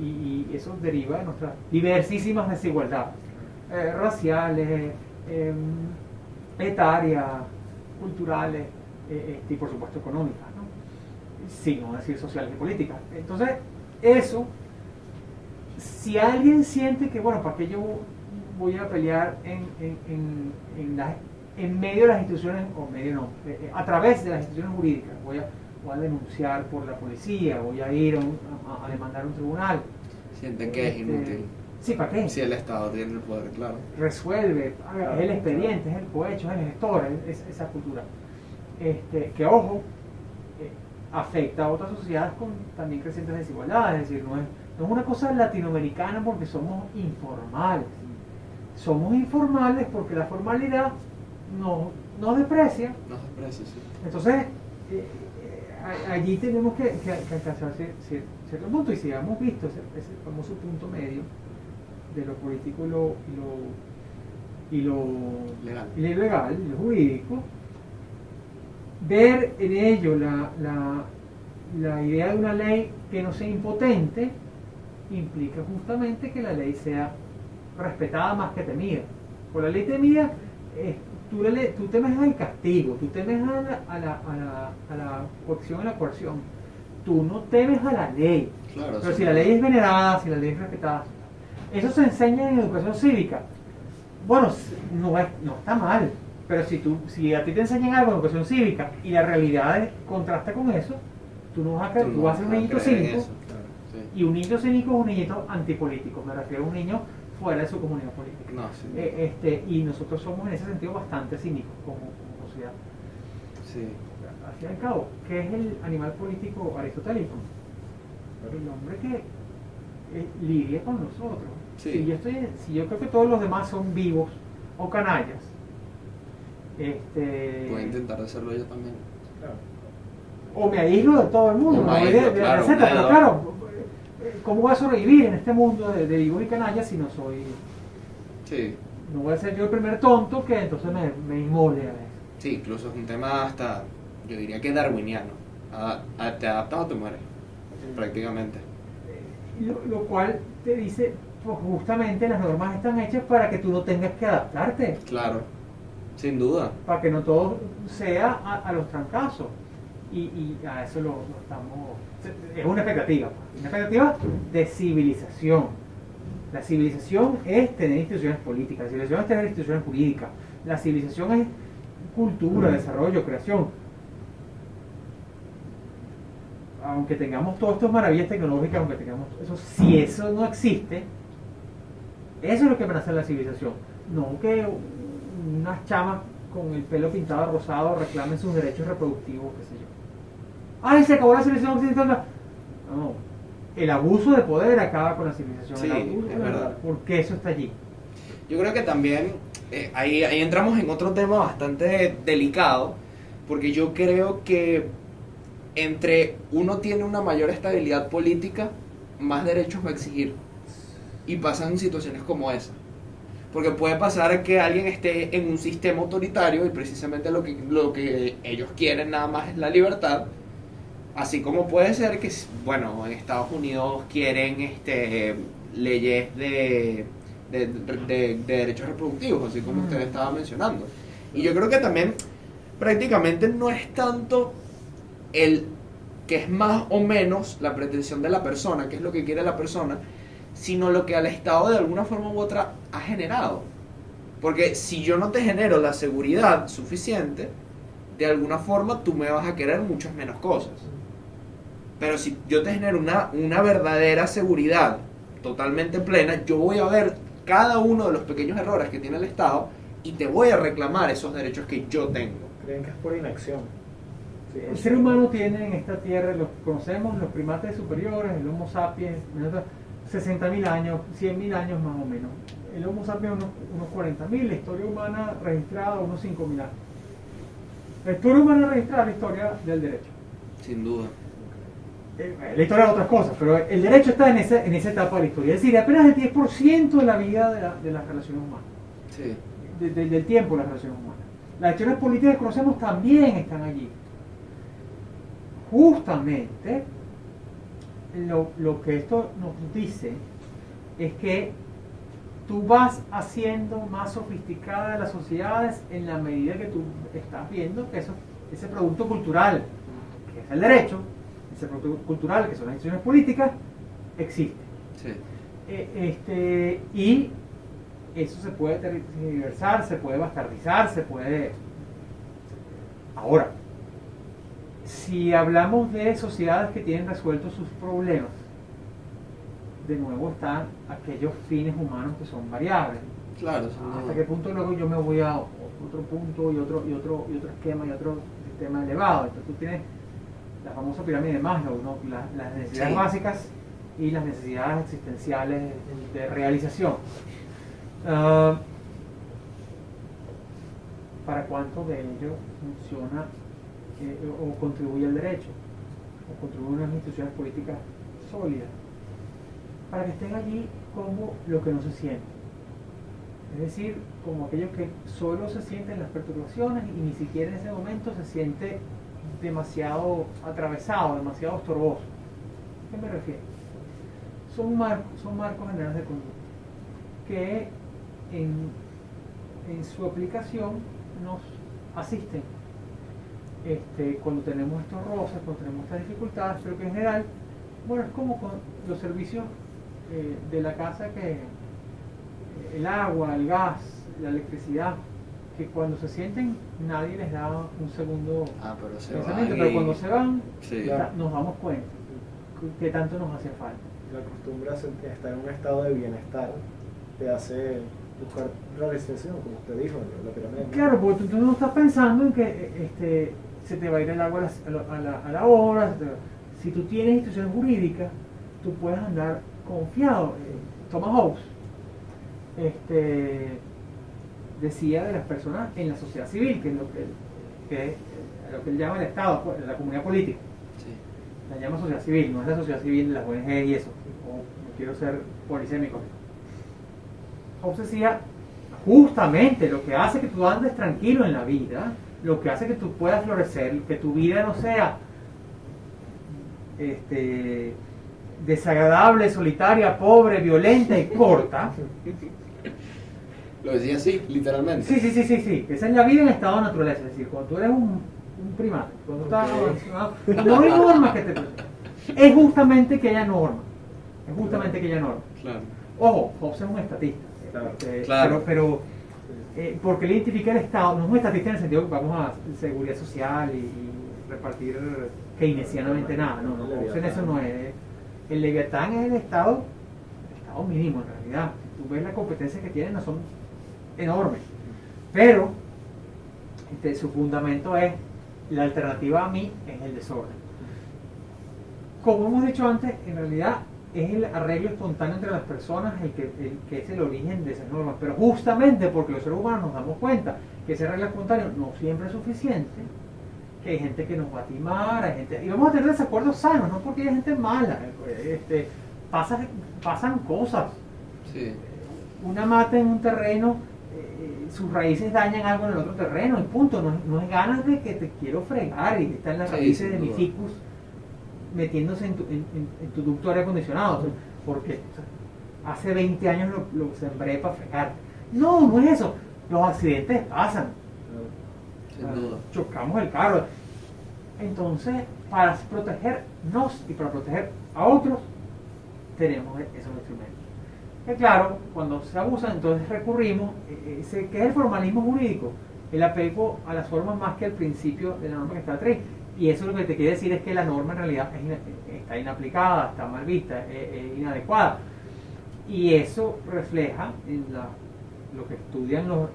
y eso deriva de nuestras diversísimas desigualdades raciales, etarias, culturales y por supuesto económicas, ¿no? Sin no decir sociales y políticas. Entonces, eso, si alguien siente que, bueno, ¿para qué yo voy a pelear en medio de las instituciones, o medio no, a través de las instituciones jurídicas, voy a denunciar por la policía, voy a ir a demandar a un tribunal? Sienten que es inútil. Sí, ¿para qué? Si el Estado tiene el poder, claro. Resuelve, es el expediente, es el cohecho, es el gestor, es esa cultura. Que ojo, afecta a otras sociedades con también crecientes desigualdades, es decir, no es una cosa latinoamericana porque somos informales. Somos informales porque la formalidad nos deprecia. No se aprecia, sí. Entonces, allí tenemos que alcanzar cierto punto, y si hemos visto ese famoso punto medio de lo político y lo Legal. ilegal, y lo jurídico, ver en ello la idea de una ley que no sea impotente implica justamente que la ley sea respetada más que temida. Por la ley temida, tú temes al castigo, tú temes a la coacción y la coerción. Tú no temes a la ley. Claro, Pero sí. si la ley es venerada, si la ley es respetada, eso se enseña en educación cívica. Bueno, no está mal, pero si a ti te enseñan algo en educación cívica y la realidad contrasta con eso, tú no vas a creer, tú vas a ser un niñito creer en cínico. eso, claro, sí. Y un niño cínico es un niñito antipolítico, me refiero a un niño fuera de su comunidad política. No, sí. Y nosotros somos en ese sentido bastante cínicos como sociedad. Sí. Al fin y al cabo, ¿qué es el animal político aristotélico? El hombre que lidia con nosotros. Sí. Si yo creo que todos los demás son vivos o canallas, Voy a intentar hacerlo yo también. Claro. o me aíslo de todo el mundo, O me me voy aíslo, de claro, receta, pero de- claro, ¿cómo voy a sobrevivir en este mundo de vivos y canallas si no soy, Sí. no voy a ser yo el primer tonto que entonces me inmole a eso? Sí, incluso es un tema hasta, yo diría que darwiniano. Te adaptas o te mueres, prácticamente. Lo cual te dice, pues justamente las normas están hechas para que tú no tengas que adaptarte, Claro, sin duda. para que no todo sea a los trancazos. Y a eso lo estamos... Es una expectativa de civilización. La civilización es tener instituciones políticas, la civilización es tener instituciones jurídicas, la civilización es cultura, desarrollo, creación. Aunque tengamos todas estas maravillas tecnológicas, aunque tengamos eso, si eso no existe, eso es lo que van a hacer la civilización. No que unas chamas con el pelo pintado rosado reclamen sus derechos reproductivos, qué sé yo. ¡Ay, se acabó la civilización occidental! No, el abuso de poder acaba con la civilización. Sí, el abuso, es verdad. porque eso está allí. Yo creo que también ahí entramos en otro tema bastante delicado, porque yo creo que entre uno tiene una mayor estabilidad política, más derechos va a exigir. Y pasan situaciones como esa. Porque puede pasar que alguien esté en un sistema autoritario y precisamente lo que ellos quieren nada más es la libertad. Así como puede ser que, bueno, en Estados Unidos quieren leyes de derechos reproductivos, así como usted estaba mencionando. Y yo creo que también prácticamente no es tanto el que es más o menos la pretensión de la persona, que es lo que quiere la persona, sino lo que al Estado de alguna forma u otra ha generado. Porque si yo no te genero la seguridad suficiente, de alguna forma tú me vas a querer muchas menos cosas. Pero si yo te genero una verdadera seguridad totalmente plena, yo voy a ver cada uno de los pequeños errores que tiene el Estado y te voy a reclamar esos derechos que yo tengo. Creen que es por inacción. Sí, El ser humano tiene en esta tierra, los conocemos, los primates superiores, el Homo sapiens, 60.000 años, 100.000 años más o menos. El Homo sapiens unos 40.000, la historia humana registrada unos 5.000 años. La historia humana registrada es la historia del derecho. Sin duda. La historia de otras cosas, pero el derecho está en esa etapa de la historia. Es decir, apenas el 10% de la vida de las relaciones humanas. Sí. Del tiempo de las relaciones humanas. Las acciones políticas que conocemos también están allí. Justamente, lo que esto nos dice es que tú vas haciendo más sofisticadas las sociedades en la medida que tú estás viendo que ese producto cultural, que es el derecho, ese producto cultural, que son las instituciones políticas, existe. Sí. Y eso se puede tergiversar, se puede bastardizar, se puede... Ahora, si hablamos de sociedades que tienen resueltos sus problemas, de nuevo están aquellos fines humanos que son variables. Claro, sin Hasta duda. qué punto luego yo me voy a otro punto y otro esquema y otro sistema elevado. Entonces tú tienes la famosa pirámide de Maslow, ¿no? Las necesidades Sí. básicas y las necesidades existenciales de realización. ¿Para cuánto de ello funciona o contribuye al derecho? ¿O contribuye a unas instituciones políticas sólidas? Para que estén allí como lo que no se siente. Es decir, como aquellos que solo se sienten las perturbaciones y ni siquiera en ese momento se siente demasiado atravesado, demasiado estorboso. ¿A qué me refiero? son marcos generales de conducta que en su aplicación nos asisten cuando tenemos estos roces, cuando tenemos estas dificultades, pero que en general, bueno, es como con los servicios de la casa, que el agua, el gas, la electricidad, que cuando se sienten nadie les da un segundo pero se pensamiento, van pero y- cuando se van Sí. nos damos cuenta que tanto nos hacía falta. La costumbre a estar en un estado de bienestar te hace buscar realización, como usted dijo, la pirámide. Claro, porque tú no estás pensando en que se te va a ir el agua a la hora. Si tú tienes instituciones jurídicas, tú puedes andar confiado. Thomas Hobbes decía de las personas en la sociedad civil, que es lo que él llama el Estado, pues, la comunidad política. Sí. La llama sociedad civil, no es la sociedad civil de las ONG y eso. O no quiero ser polisémico. Hobbes decía, justamente lo que hace que tú andes tranquilo en la vida, lo que hace que tú puedas florecer, que tu vida no sea desagradable, solitaria, pobre, violenta y corta. Lo decía así, literalmente. Sí. Esa es la vida en estado de naturaleza. Es decir, cuando tú eres un primate, cuando estás avanzado, no hay normas que te protegen. Es justamente que haya normas. Claro. Ojo, Hobbes es un estatista. Claro. Claro. Pero porque él identifica el Estado, no es un estatista en el sentido que vamos a seguridad social y repartir keynesianamente nada. No, Hobbes en eso no es. El Leviatán es el Estado mínimo en realidad. Tú ves las competencias que tienen, no son enormes. Pero su fundamento es: la alternativa a mí es el desorden. Como hemos dicho antes, en realidad es el arreglo espontáneo entre las personas el que es el origen de esas normas. Pero justamente porque los seres humanos nos damos cuenta que ese arreglo espontáneo no siempre es suficiente, que hay gente que nos va a timar, hay gente, y vamos a tener desacuerdos sanos, no porque hay gente mala, pasan cosas. Sí. Una mata en un terreno, sus raíces dañan algo en el otro terreno, y punto. No es ganas de que te quiero fregar y están las Sí, raíces de sin mi duda. ficus metiéndose en tu ducto aire acondicionado, porque hace 20 años lo sembré para fregar. No es eso. Los accidentes pasan. Sin duda. Chocamos el carro. Entonces, para protegernos y para proteger a otros, tenemos esos instrumentos. Que claro, cuando se abusan, entonces recurrimos, que es el formalismo jurídico, el apego a las formas más que al principio de la norma que está atrás. Y eso lo que te quiere decir es que la norma en realidad está inaplicada, está mal vista, es inadecuada. Y eso refleja en lo que estudian los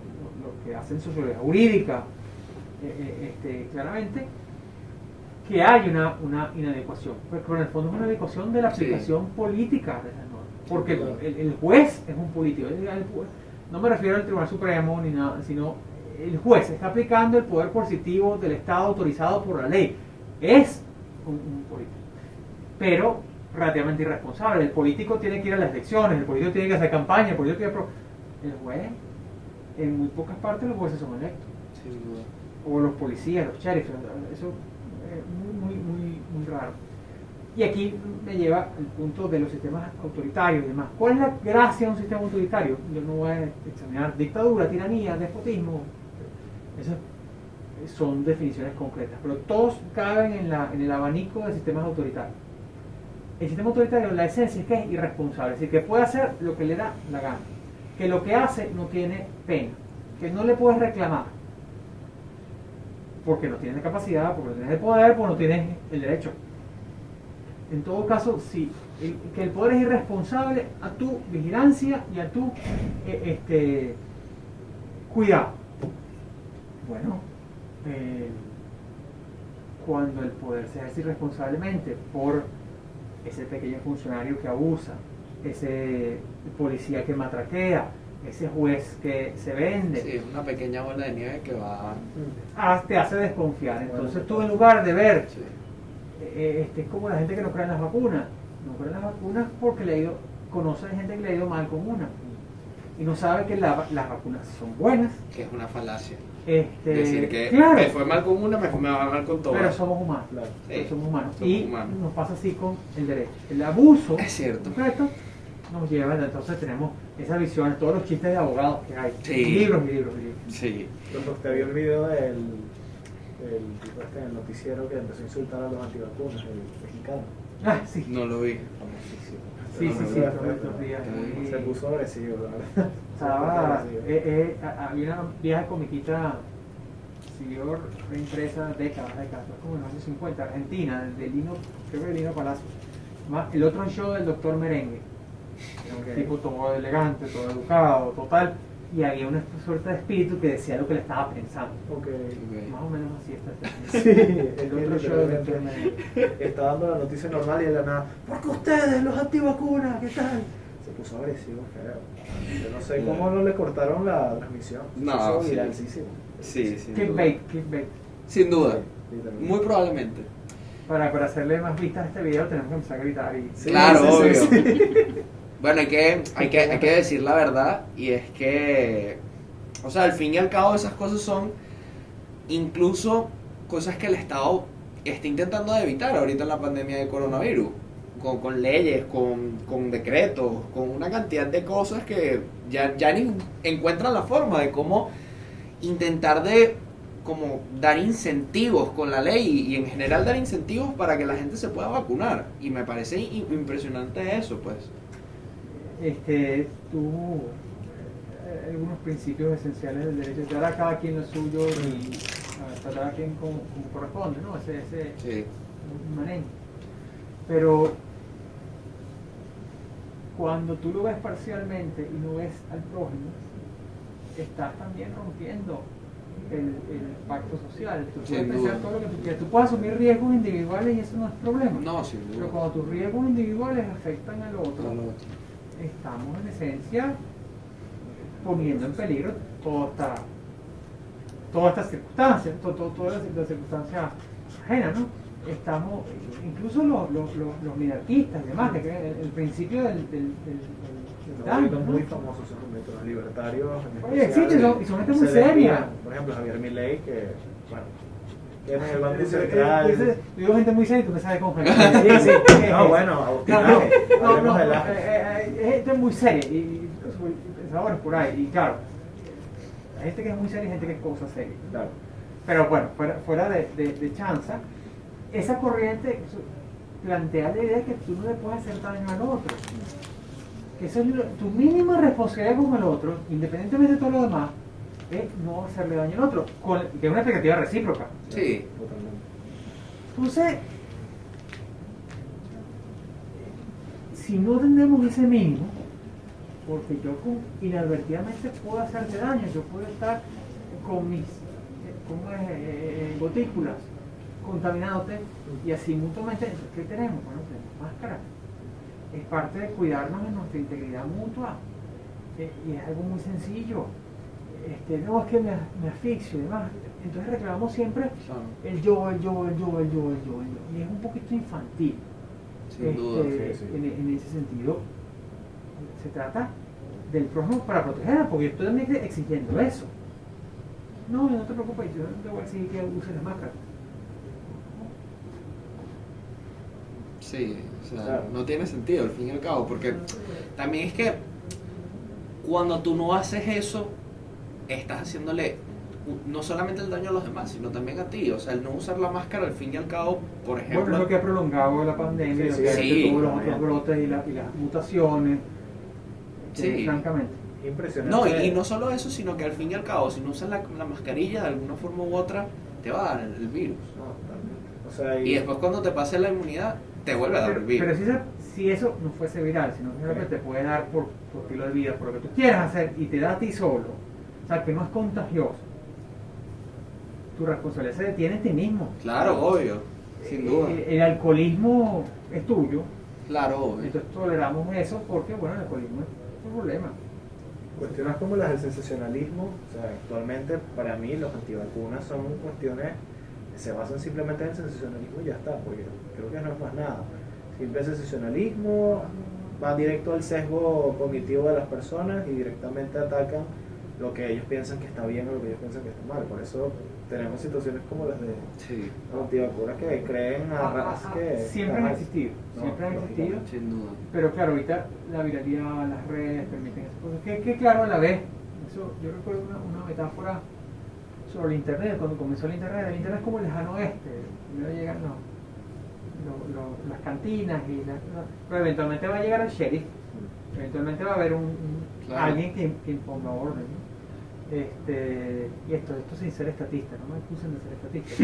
que hacen sociología jurídica, claramente, que hay una inadecuación. Pero en el fondo es una inadecuación de la aplicación política de esas normas. Porque Claro. el juez es un político. No me refiero al Tribunal Supremo ni nada, sino el juez está aplicando el poder coercitivo del Estado autorizado por la ley. Es un político. Pero relativamente irresponsable. El político tiene que ir a las elecciones, el político tiene que hacer campaña, el político tiene que... El juez, en muy pocas partes los jueces son electos. Sin duda. O los policías, los sheriffs, eso es muy raro. Y aquí me lleva al punto de los sistemas autoritarios y demás. ¿Cuál es la gracia de un sistema autoritario? Yo no voy a examinar dictadura, tiranía, despotismo. Esas son definiciones concretas, pero todos caben en el abanico de sistemas autoritarios. El sistema autoritario, la esencia es que es irresponsable, es decir, que puede hacer lo que le da la gana, que lo que hace no tiene pena, que no le puedes reclamar, porque no tienes la capacidad, porque no tienes el poder, porque no tienes el derecho. En todo caso, sí, que el poder es irresponsable a tu vigilancia y a tu cuidado. Bueno, cuando el poder se ejerce irresponsablemente por ese pequeño funcionario que abusa, ese policía que matraquea, ese juez que se vende, Sí, es una pequeña bola de nieve que va. te hace desconfiar. Entonces tú, en lugar de ver, Sí. es como la gente que no cree en las vacunas. No cree en las vacunas porque conoce gente que le ha ido mal con una. Y no sabe que las vacunas son buenas. Que es una falacia. Decir que claro, me fue mal con una, me va mal con todas. pero somos humanos. Claro. Sí, Pero somos humanos. somos Y humanos. nos pasa así con el derecho. El abuso Es cierto. concreto nos lleva, entonces tenemos esas visiones, todos los chistes de abogados que hay. Sí. Libros y libros y libros. Sí. Cuando usted vio el video del tipo este del noticiero que empezó a insultar a los antivacunas, el mexicano, Ah, sí. No lo vi. famosísimo. Sí, sí, sí, Pero, todos estos días. Sí. se puso agresivo, la verdad. Estaba, Se puso agresivo. había una vieja comiquita, siguió reimpresa décadas, como en los años 50, Argentina, de Lino, creo que de Lino Palacio. El otro show del Doctor Merengue, Ok. tipo todo elegante, todo educado, total, y había una suerte de espíritu que decía lo que le estaba pensando. Ok. Más o menos así está. Sí, El otro show del Doctor Merengue. está dando la noticia normal y de la nada, porque ustedes, los antivacunas, ¿qué tal? Se puso agresivo, feo. Yo no sé cómo no le cortaron la transmisión. Se No, puso sí. viralísimo. Sí, sin duda. Clickbait. Sin duda. Sí, literalmente. Muy probablemente. Para hacerle más vistas a este video tenemos que empezar a gritar y... Sí, Claro, sí, obvio. sí. Bueno, hay que decir la verdad, y es que, o sea, al fin y al cabo esas cosas son incluso cosas que el Estado está intentando evitar ahorita en la pandemia de coronavirus, con leyes, con decretos, con una cantidad de cosas que ya ni encuentran la forma de cómo intentar de como dar incentivos con la ley y en general dar incentivos para que la gente se pueda vacunar, y me parece impresionante eso, pues. Algunos principios esenciales del derecho, dar a cada quien lo suyo y tratar a quien como corresponde, ¿no? Ese Sí. inmanente. Pero cuando tú lo ves parcialmente y no ves al prójimo, estás también rompiendo el pacto social. Tú Sin puedes pensar duda. todo lo que tú quieras. Tú puedes asumir riesgos individuales y eso no es problema. No, sin duda. Pero cuando tus riesgos individuales afectan al otro, Al otro. estamos en esencia poniendo en peligro toda esta circunstancia, todas las circunstancias ajenas, ¿no? Estamos, incluso los minarquistas y demás, que creen el principio del Están daño, volviendo ¿no? muy famosos esos métodos, los libertarios. En Oye, especial, sí, y son gente muy se le seria. miran, por ejemplo, Javier Milei, que, bueno, tiene el Banco Digo Central. gente muy seria y tú me sabes cómo gente. Sí, No, bueno, Agustín, hablemos de la... gente muy seria y pensadores por ahí, y claro, hay gente que es muy seria y gente que es cosa seria. Claro. Pero bueno, fuera de chanza, esa corriente plantea la idea de que tú no le puedes hacer daño al otro. Que eso es tu mínima responsabilidad con el otro, independientemente de todo lo demás, es no hacerle daño al otro, que es una expectativa recíproca. Sí. Totalmente. Entonces, si no tenemos ese mínimo, porque yo inadvertidamente puedo hacerte daño, yo puedo estar con mis gotículas contaminándote y así mutuamente, ¿qué tenemos? Bueno, tenemos máscara. Es parte de cuidarnos en nuestra integridad mutua y es algo muy sencillo. No es que me asfixio y demás. Entonces reclamamos siempre el yo, y es un poquito infantil. Sin duda. sí. En ese sentido, se trata del prójimo para protegerlo, porque yo estoy también exigiendo eso. No te preocupes, yo no te voy a exigir que uses la máscara. Sí, o sea, Claro. no tiene sentido al fin y al cabo, porque también es que cuando tú no haces eso, estás haciéndole no solamente el daño a los demás, sino también a ti. O sea, el no usar la máscara al fin y al cabo, por ejemplo... Bueno, es lo que ha prolongado la pandemia, lo que ha sí, hecho todos los también. otros brotes y las mutaciones. Sí. Francamente. Impresionante. No, y no solo eso, sino que al fin y al cabo, si no usas la mascarilla de alguna forma u otra, te va a dar el virus. No, totalmente. O sea, Y después cuando te pase la inmunidad, te vuelve a dar el virus. Pero si eso no fuese viral, sino que es lo que te puede dar por tu estilo de vida, por lo que tú quieras hacer y te da a ti solo, o sea, que no es contagioso, tu responsabilidad se detiene en ti mismo. Claro, obvio, sin duda. El alcoholismo es tuyo, Claro, obvio. entonces toleramos eso porque, bueno, el alcoholismo es un problema. cuestiones como las del sensacionalismo, o sea, actualmente para mí los antivacunas son cuestiones que se basan simplemente en el sensacionalismo y ya está, porque creo que no es más nada. Simple sensacionalismo, va directo al sesgo cognitivo de las personas y directamente atacan lo que ellos piensan que está bien o lo que ellos piensan que está mal. Por eso tenemos situaciones como las de Sí, los antivacunas que creen a raras que... Siempre han existido, No, siempre han existido. sin duda. Pero claro, ahorita la viralidad, las redes permiten esas cosas. Que claro, a la vez, eso, yo recuerdo una metáfora sobre el internet, cuando comenzó el internet es como el lejano oeste. Primero llegan las cantinas, pero eventualmente va a llegar el sheriff, eventualmente va a haber Claro. alguien que imponga orden, ¿no? Y esto sin ser estatista, no me acusen de ser estatista.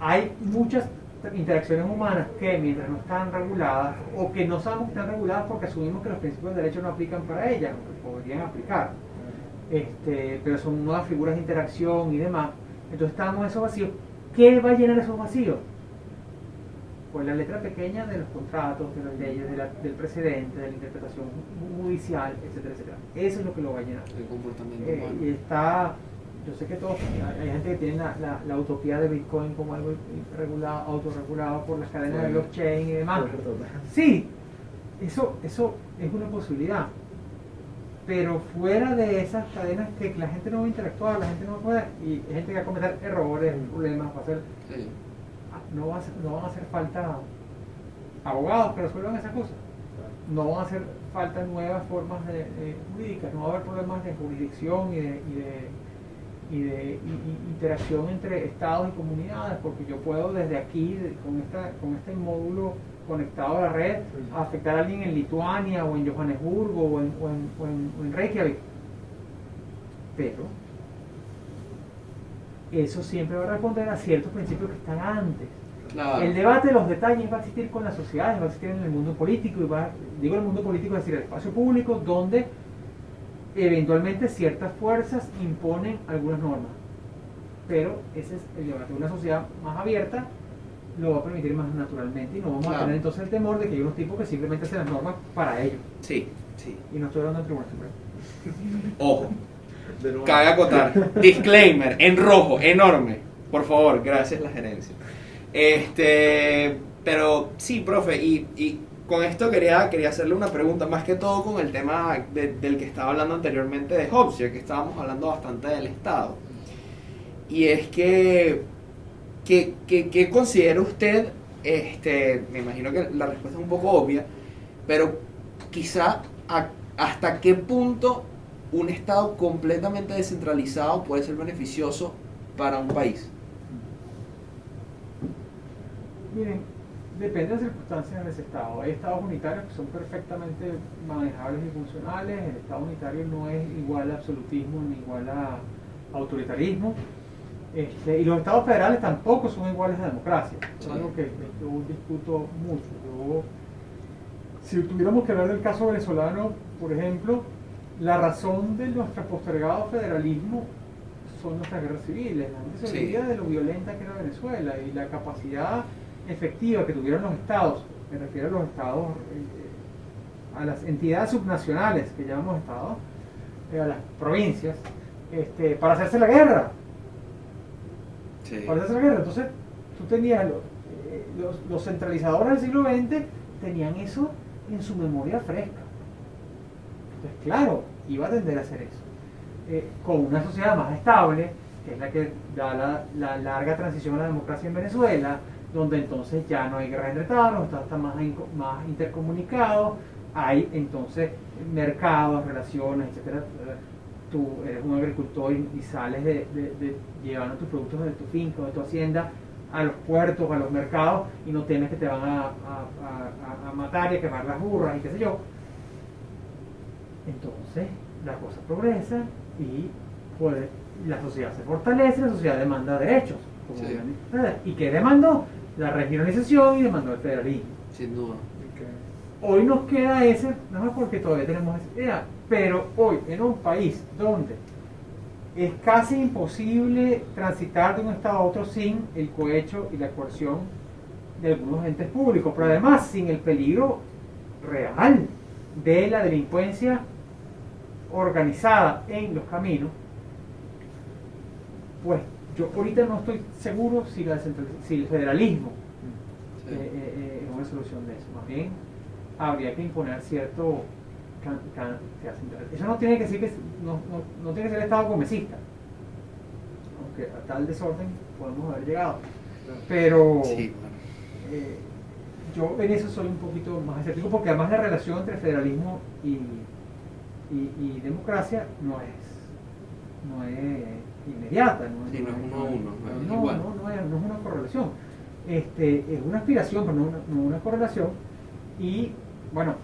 Hay muchas interacciones humanas que mientras no están reguladas, o que no sabemos que están reguladas porque asumimos que los principios de derecho no aplican para ellas, aunque podrían aplicar, pero son nuevas figuras de interacción y demás. Entonces estamos en esos vacíos. ¿Qué va a llenar esos vacíos? Pues la letra pequeña de los contratos, de las leyes, del precedente, de la interpretación judicial, etcétera, etcétera. Eso es lo que lo va a llenar. El comportamiento Y humano. está, yo sé que todos, hay gente que tiene la utopía de Bitcoin como algo regulado, autorregulado por las cadenas de Bueno. blockchain y demás. Sí, eso es una posibilidad. Pero fuera de esas cadenas que la gente no va a interactuar, la gente no va a poder, y hay gente que va a cometer errores, problemas, va a ser, Sí. no van a hacer falta abogados que resuelvan esas cosas. No van a hacer falta nuevas formas jurídicas, no va a haber problemas de jurisdicción y de interacción entre estados y comunidades, porque yo puedo desde aquí, con este módulo conectado a la red, afectar a alguien en Lituania o en Johannesburgo o en Reykjavik. Pero eso siempre va a responder a ciertos principios que están antes. Claro. El debate de los detalles va a existir con las sociedades, va a existir en el mundo político, digo el mundo político, es decir, el espacio público, donde eventualmente ciertas fuerzas imponen algunas normas. Pero ese es el debate. Una sociedad más abierta lo va a permitir más naturalmente y no vamos a Claro. tener entonces el temor de que hay unos tipos que simplemente hacen las normas para ellos. Sí, sí. Y no estoy hablando del Tribunal Supremo. Ojo, De nuevo. cabe acotar. Disclaimer, en rojo, enorme. Por favor, gracias la gerencia. Pero sí, profe, y con esto quería hacerle una pregunta, más que todo con el tema del que estaba hablando anteriormente de Hobbes, ya que estábamos hablando bastante del Estado. Y es que ¿qué considera usted? Me imagino que la respuesta es un poco obvia, pero quizá hasta qué punto un Estado completamente descentralizado puede ser beneficioso para un país. Miren, depende de las circunstancias de ese Estado. Hay Estados unitarios que son perfectamente manejables y funcionales. El Estado unitario no es igual a absolutismo ni igual a autoritarismo. Y los Estados federales tampoco son iguales a democracia. Es Sí. algo que yo discuto mucho. Si tuviéramos que hablar del caso venezolano, por ejemplo, la razón de nuestro postergado federalismo son nuestras guerras civiles. La gente se Sí. olvida de lo violenta que era Venezuela y la capacidad efectiva que tuvieron los estados, me refiero a los estados, a las entidades subnacionales que llamamos estados, a las provincias, para hacerse la guerra. Sí. Para hacerse la guerra. Entonces, tú tenías los centralizadores del siglo XX tenían eso en su memoria fresca. Entonces, claro, iba a tender a hacer eso. Con una sociedad más estable, que es la que da la larga transición a la democracia en Venezuela, donde entonces ya no hay guerra entre estados, los estados están más intercomunicados, hay entonces mercados, relaciones, etcétera. Tú eres un agricultor y sales llevando tus productos de tu finca o de tu hacienda a los puertos, a los mercados, y no temes que te van a matar y a quemar las burras y qué sé yo. Entonces la cosa progresa y la sociedad se fortalece, la sociedad demanda derechos. Como Sí. ¿Y qué demandó? La regionalización y demandó el federalismo. Sin duda. Hoy nos queda ese, nada más porque todavía tenemos esa idea, pero hoy en un país donde es casi imposible transitar de un estado a otro sin el cohecho y la coerción de algunos entes públicos, pero además sin el peligro real de la delincuencia organizada en los caminos, pues yo ahorita no estoy seguro si el federalismo Sí. es una solución de eso. Más bien, habría que imponer cierto eso no tiene que decir que no tiene que ser el Estado gomecista, aunque a tal desorden podemos haber llegado, pero Sí, bueno. yo en eso soy un poquito más escéptico, porque además la relación entre federalismo y democracia no es inmediata, Sí, no es uno a uno, no es no, igual. no es una correlación, es una aspiración, pero no una correlación. Y bueno,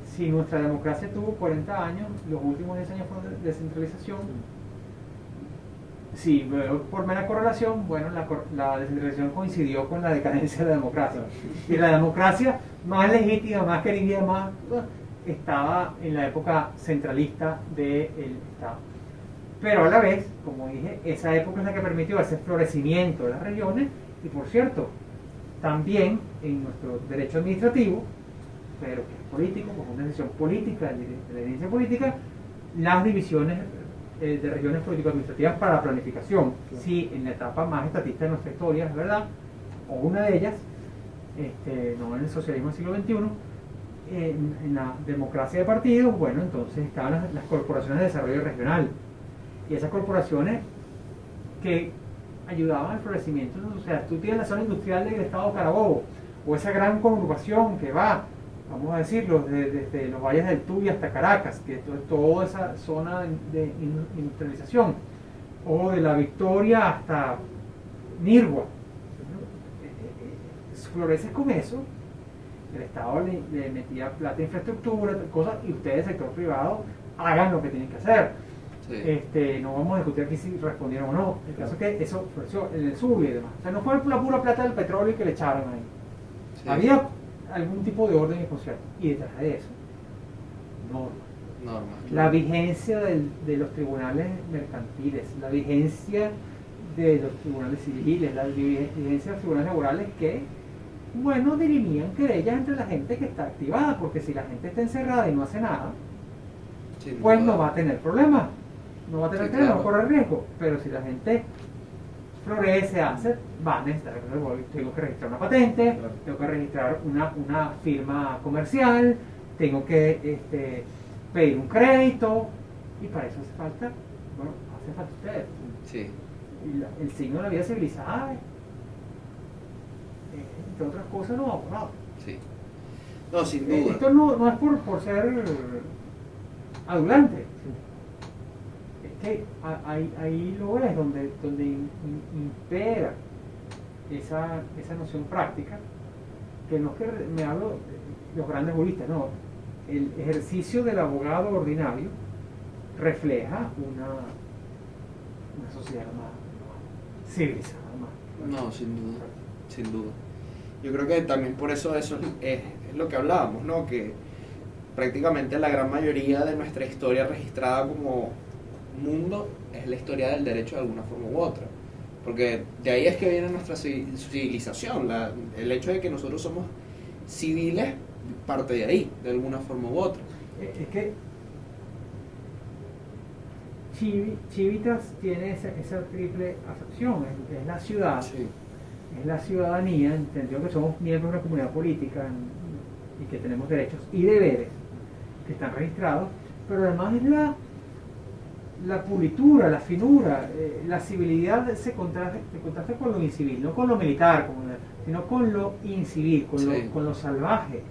si nuestra democracia tuvo 40 años, los últimos 10 años fueron de descentralización. Sí, por mera correlación, bueno, la descentralización coincidió con la decadencia de la democracia. Y la democracia más legítima, más querida, más estaba en la época centralista del Estado. Pero a la vez, como dije, esa época es la que permitió ese florecimiento de las regiones. Y por cierto, también en nuestro derecho administrativo, pero que es político, como una decisión política, de la herencia política, las divisiones de regiones político-administrativas para la planificación. Sí, en la etapa más estatista de nuestra historia, es verdad, o una de ellas, no en el socialismo del siglo XXI, en la democracia de partidos, bueno, entonces estaban las corporaciones de desarrollo regional. Y esas corporaciones que ayudaban al florecimiento, o sea, tú tienes la zona industrial del estado de Carabobo, o esa gran conurbación que va, vamos a decirlo, desde los valles del Tuy hasta Caracas, que es toda esa zona de industrialización, o de la Victoria hasta Nirgua. Floreces con eso, el Estado le metía plata a infraestructura, cosas, y ustedes, el sector privado, hagan lo que tienen que hacer. Sí. No vamos a discutir aquí si respondieron o no. El caso es que eso floreció en el sur y demás. O sea, no fue la pura plata del petróleo que le echaron ahí. Sí. Había algún tipo de orden y concierto. Y detrás de eso, Normas. la vigencia de los tribunales mercantiles, la vigencia de los tribunales civiles, la vigencia de los tribunales laborales que, bueno, dirimían querellas entre la gente que está activada, porque si la gente está encerrada y no hace nada, Sin pues duda. no va a tener problemas, no va a tener Sí, problemas, claro. no corre riesgo. Pero si la gente florece, hace, va a necesitar, tengo que registrar una patente, Claro. tengo que registrar una firma comercial, tengo que pedir un crédito, y para eso hace falta ustedes. Sí. Y el signo de la vida civilizada, entre otras cosas, los abogados. Sí. No, sin duda. Esto no es por ser adulante. Es que ahí lo ves donde impera esa noción práctica, que no es que me hablo de los grandes juristas, no. El ejercicio del abogado ordinario refleja una sociedad más civilizada, más. No, sin duda. Sin duda. Yo creo que también por eso es lo que hablábamos, ¿no? Que prácticamente la gran mayoría de nuestra historia registrada como mundo es la historia del derecho de alguna forma u otra. Porque de ahí es que viene nuestra civilización. El hecho de que nosotros somos civiles parte de ahí, de alguna forma u otra. Es que Civitas tiene esa triple acepción, es la ciudad, Sí. es la ciudadanía, entendido que somos miembros de una comunidad política y que tenemos derechos y deberes que están registrados, pero además es la pulitura, la finura, la civilidad se contrasta con lo incivil, no con lo militar, sino con lo incivil, Sí. con lo salvaje,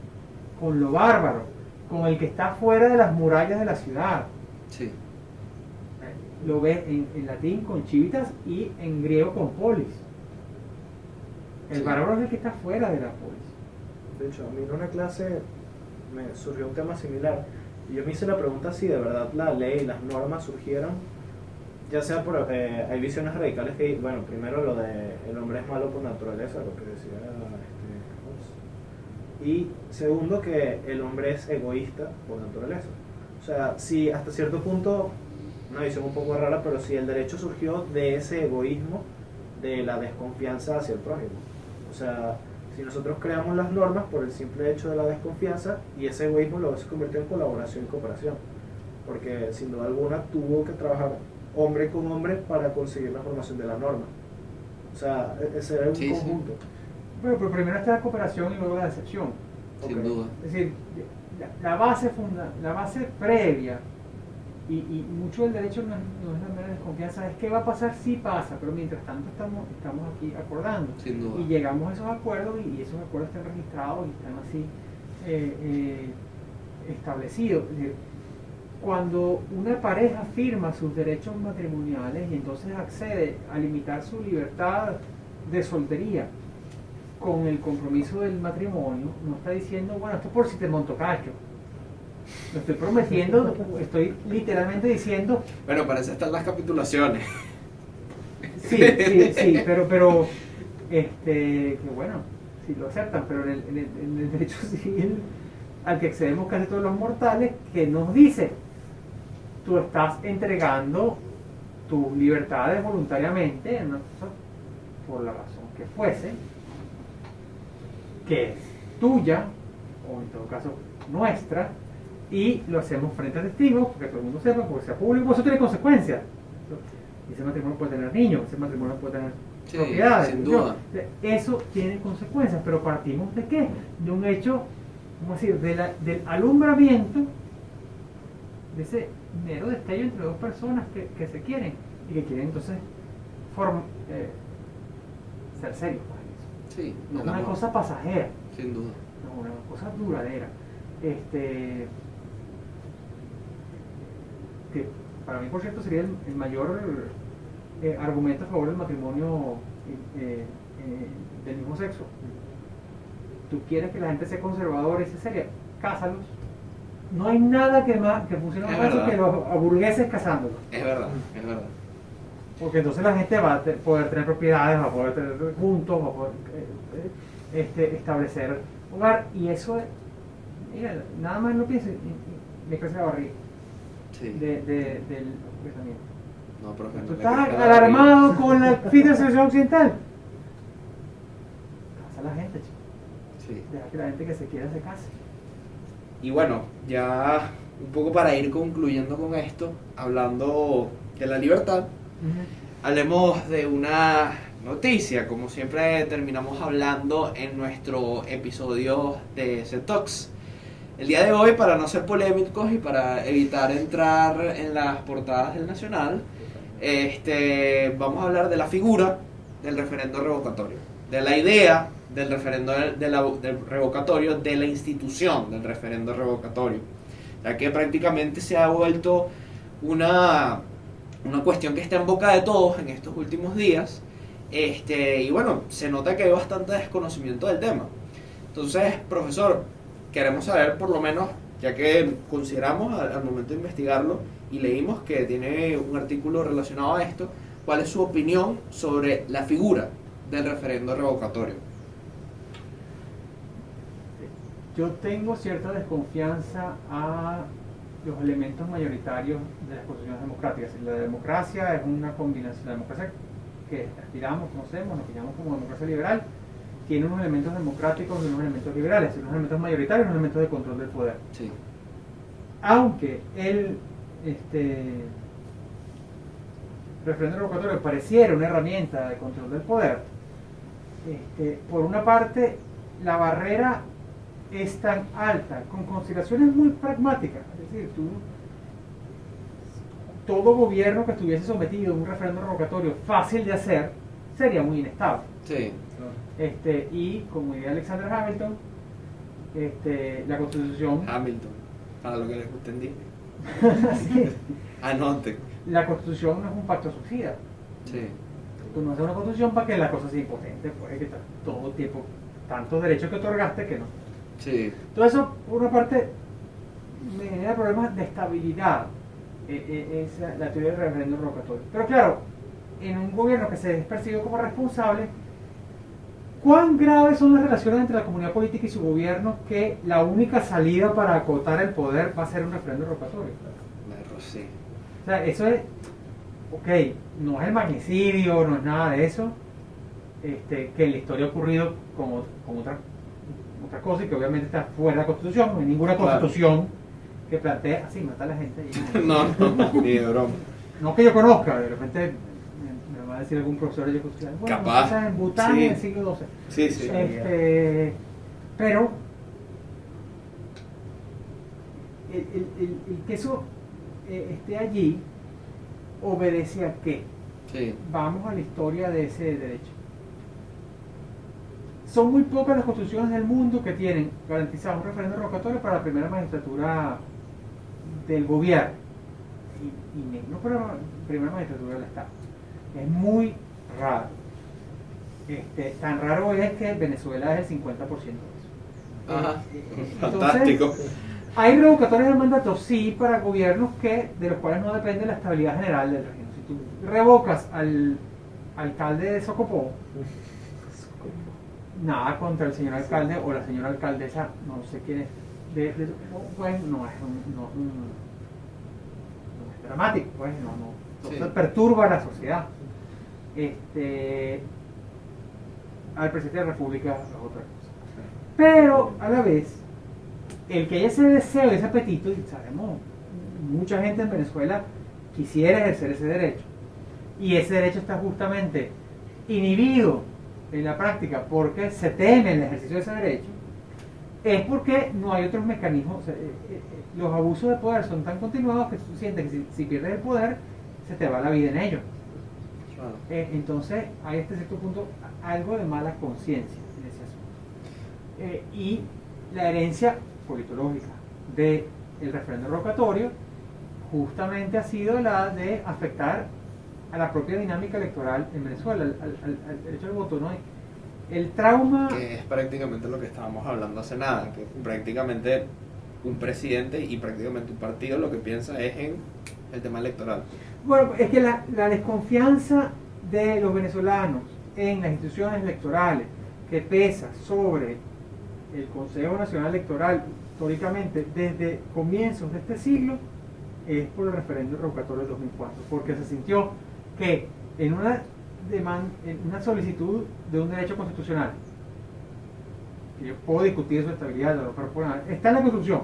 con lo bárbaro, con el que está fuera de las murallas de la ciudad. Sí. Lo ves en latín con civitas y en griego con polis. El Sí. bárbaro es el que está fuera de la polis. De hecho, a mí en una clase me surgió un tema similar y yo me hice la pregunta si de verdad la ley y las normas surgieron, ya sea por, hay visiones radicales que, bueno, primero lo de el hombre es malo por naturaleza, lo que decía Hobbes, y segundo que el hombre es egoísta por naturaleza. O sea, si hasta cierto punto, una visión un poco rara, pero si el derecho surgió de ese egoísmo, de la desconfianza hacia el prójimo. O sea, si nosotros creamos las normas por el simple hecho de la desconfianza, y ese egoísmo luego se convirtió en colaboración y cooperación, porque sin duda alguna tuvo que trabajar hombre con hombre para conseguir la formación de la norma. O sea, ese era un Sí, sí. conjunto. Bueno, pero primero está la cooperación y luego la decepción. Sin Ok. duda. Es decir, la base previa y mucho del derecho no es la mera desconfianza, es qué va a pasar si pasa, pero mientras tanto estamos aquí acordando. Sin duda. Y llegamos a esos acuerdos y esos acuerdos están registrados y están así establecidos. Es decir, cuando una pareja firma sus derechos matrimoniales y entonces accede a limitar su libertad de soltería con el compromiso del matrimonio, no está diciendo, bueno, esto es por si te monto cacho. Lo estoy prometiendo, estoy literalmente diciendo, Bueno, para eso están las capitulaciones. sí, pero que bueno, sí lo aceptan, pero en el derecho civil al que accedemos casi todos los mortales, que nos dice, tú estás entregando tus libertades voluntariamente en una cosa, por la razón que fuese, que es tuya, o en todo caso nuestra, y lo hacemos frente a testigos, porque todo el mundo sepa, porque sea público, eso tiene consecuencias. Ese matrimonio puede tener niños, ese matrimonio puede tener Sí, propiedades. sin ¿no? duda. Eso tiene consecuencias, pero partimos de qué? De un hecho, ¿cómo decir? Del alumbramiento, de ese mero destello entre dos personas que se quieren y que quieren entonces ser serios con eso. Sí, No el una amor. cosa pasajera, Sin duda. no una cosa duradera. Que para mí, por cierto, sería el mayor argumento a favor del matrimonio del mismo sexo. Tú quieres que la gente sea conservadora y sea seria, cásalos. No hay nada que funcione Es más fácil verdad. que los aburgueses casándolos. Es verdad, es verdad. Porque entonces la gente va a poder tener propiedades, va a poder tener juntos, va a poder establecer hogar. Y eso, mira, nada más lo pienso y me crece la barriga Sí. del pensamiento. No, profe, no Tú le estás crezca la alarmado con la fin de sociedad occidental. Casa a la gente, chico. barriga. Sí. Deja que la gente que se quiera se case. Y bueno, ya un poco para ir concluyendo con esto, hablando de la libertad, hablemos de una noticia, como siempre terminamos hablando en nuestro episodio de CED Talks. El día de hoy, para no ser polémicos y para evitar entrar en las portadas del Nacional, vamos a hablar de la figura del referendo revocatorio, de la idea del referendo del revocatorio, de la institución del referendo revocatorio, ya que prácticamente se ha vuelto una cuestión que está en boca de todos en estos últimos días, y bueno, se nota que hay bastante desconocimiento del tema. Entonces, profesor, queremos saber por lo menos, ya que consideramos al momento de investigarlo y leímos que tiene un artículo relacionado a esto, ¿cuál es su opinión sobre la figura del referendo revocatorio? Yo tengo cierta desconfianza a los elementos mayoritarios de las constituciones democráticas. La democracia es una combinación, la democracia que aspiramos, conocemos, nos pillamos como democracia liberal, tiene unos elementos democráticos y unos elementos liberales, unos elementos mayoritarios y unos elementos de control del poder. Sí. Aunque el referéndum revocatorio pareciera una herramienta de control del poder, por una parte la barrera es tan alta, con consideraciones muy pragmáticas, es decir, todo gobierno que estuviese sometido a un referéndum revocatorio fácil de hacer sería muy inestable. Sí. Y como diría Alexander Hamilton, la constitución Hamilton, para lo que les entendí. sí, Anote. la constitución no es un pacto suicida. Sí. Tú no haces una constitución para que la cosa sea impotente, puede que todo el tiempo tantos derechos que otorgaste que no. Sí. Todo eso, por una parte, me genera problemas de estabilidad, la teoría del referéndum revocatorio. Pero claro, en un gobierno que se es percibido como responsable, ¿cuán graves son las relaciones entre la comunidad política y su gobierno que la única salida para acotar el poder va a ser un referéndum revocatorio? Sí. O sea, eso es, ok, no es el magnicidio, no es nada de eso, que en la historia ha ocurrido como otra cosa y que obviamente está fuera de la Constitución, no hay ninguna Claro. Constitución que plantee así, mata a la gente. No, ni de broma. No que yo conozca, de repente me va a decir algún profesor de Constitución, bueno, Capaz. cosas en Bután Sí. en el siglo XII. Sí, sí. Pero el que eso esté allí obedece a qué. Sí. Vamos a la historia de ese derecho. Son muy pocas las constituciones del mundo que tienen garantizado un referendo revocatorio para la primera magistratura del gobierno y menos para la primera magistratura del Estado. Es muy raro. Tan raro es que Venezuela es el 50% de eso. Ajá. Entonces, Fantástico. hay revocatorios de mandato, sí, para gobiernos de los cuales no depende la estabilidad general del régimen. Si tú revocas al alcalde de Socopó, nada contra el señor alcalde o la señora alcaldesa, no sé quién es, pues no es dramático, pues no Sí. perturba a la sociedad. Al presidente de la República es otra cosa. Pero a la vez, el que haya ese deseo, ese apetito, y sabemos, mucha gente en Venezuela quisiera ejercer ese derecho. Y ese derecho está justamente inhibido en la práctica porque se teme el ejercicio de ese derecho, es porque no hay otros mecanismos. Los abusos de poder son tan continuados que tú sientes que si pierdes el poder, se te va la vida en ello. Claro. Entonces hay hasta cierto punto algo de mala conciencia en ese asunto. Y la herencia politológica del referendo revocatorio justamente ha sido la de afectar a la propia dinámica electoral en Venezuela, al derecho al voto, ¿no? El trauma... Que es prácticamente lo que estábamos hablando hace nada, que prácticamente un presidente y prácticamente un partido lo que piensa es en el tema electoral. Bueno, es que la desconfianza de los venezolanos en las instituciones electorales que pesa sobre el Consejo Nacional Electoral históricamente desde comienzos de este siglo es por el referendo revocatorio de 2004, porque se sintió que en una solicitud de un derecho constitucional, que yo puedo discutir su estabilidad, pero está en la Constitución,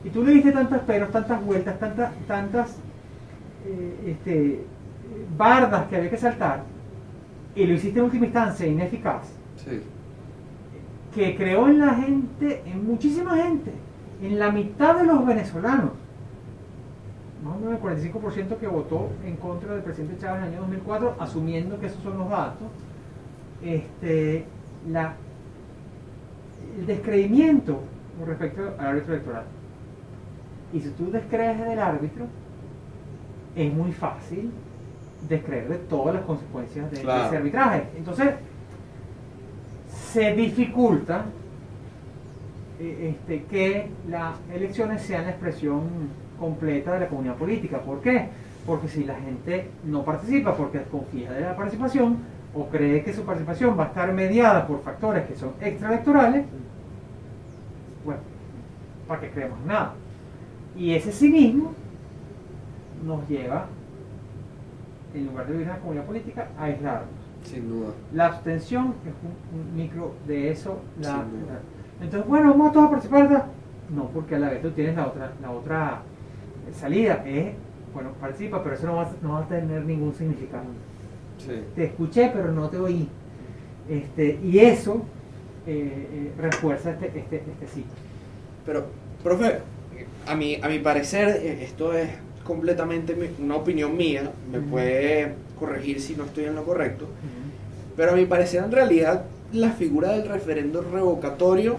y tú le diste tantos peros, tantas vueltas, tantas bardas que había que saltar, y lo hiciste en última instancia ineficaz, Sí. que creó en la gente, en muchísima gente, en la mitad de los venezolanos, más o menos el 45% que votó en contra del presidente Chávez en el año 2004, asumiendo que esos son los datos, el descreimiento con respecto al árbitro electoral. Y si tú descrees del árbitro, es muy fácil descreer de todas las consecuencias de Claro. ese arbitraje. Entonces, se dificulta que las elecciones sean la expresión completa de la comunidad política. ¿Por qué? Porque si la gente no participa porque desconfía de la participación o cree que su participación va a estar mediada por factores que son extraelectorales, bueno, ¿para qué creemos nada? Y ese cinismo nos lleva, en lugar de vivir en la comunidad política, a aislarnos. Sin duda. La abstención es un micro de eso. Sin duda. Entonces, bueno, vamos todos a participar. No, porque a la vez tú tienes la otra salida. Bueno, participa, pero eso no va a tener ningún significado. Sí. Te escuché, pero no te oí. Y eso refuerza este ciclo. Pero, profe, a mi parecer, esto es completamente una opinión mía, me puede corregir si no estoy en lo correcto, pero a mi parecer en realidad la figura del referendo revocatorio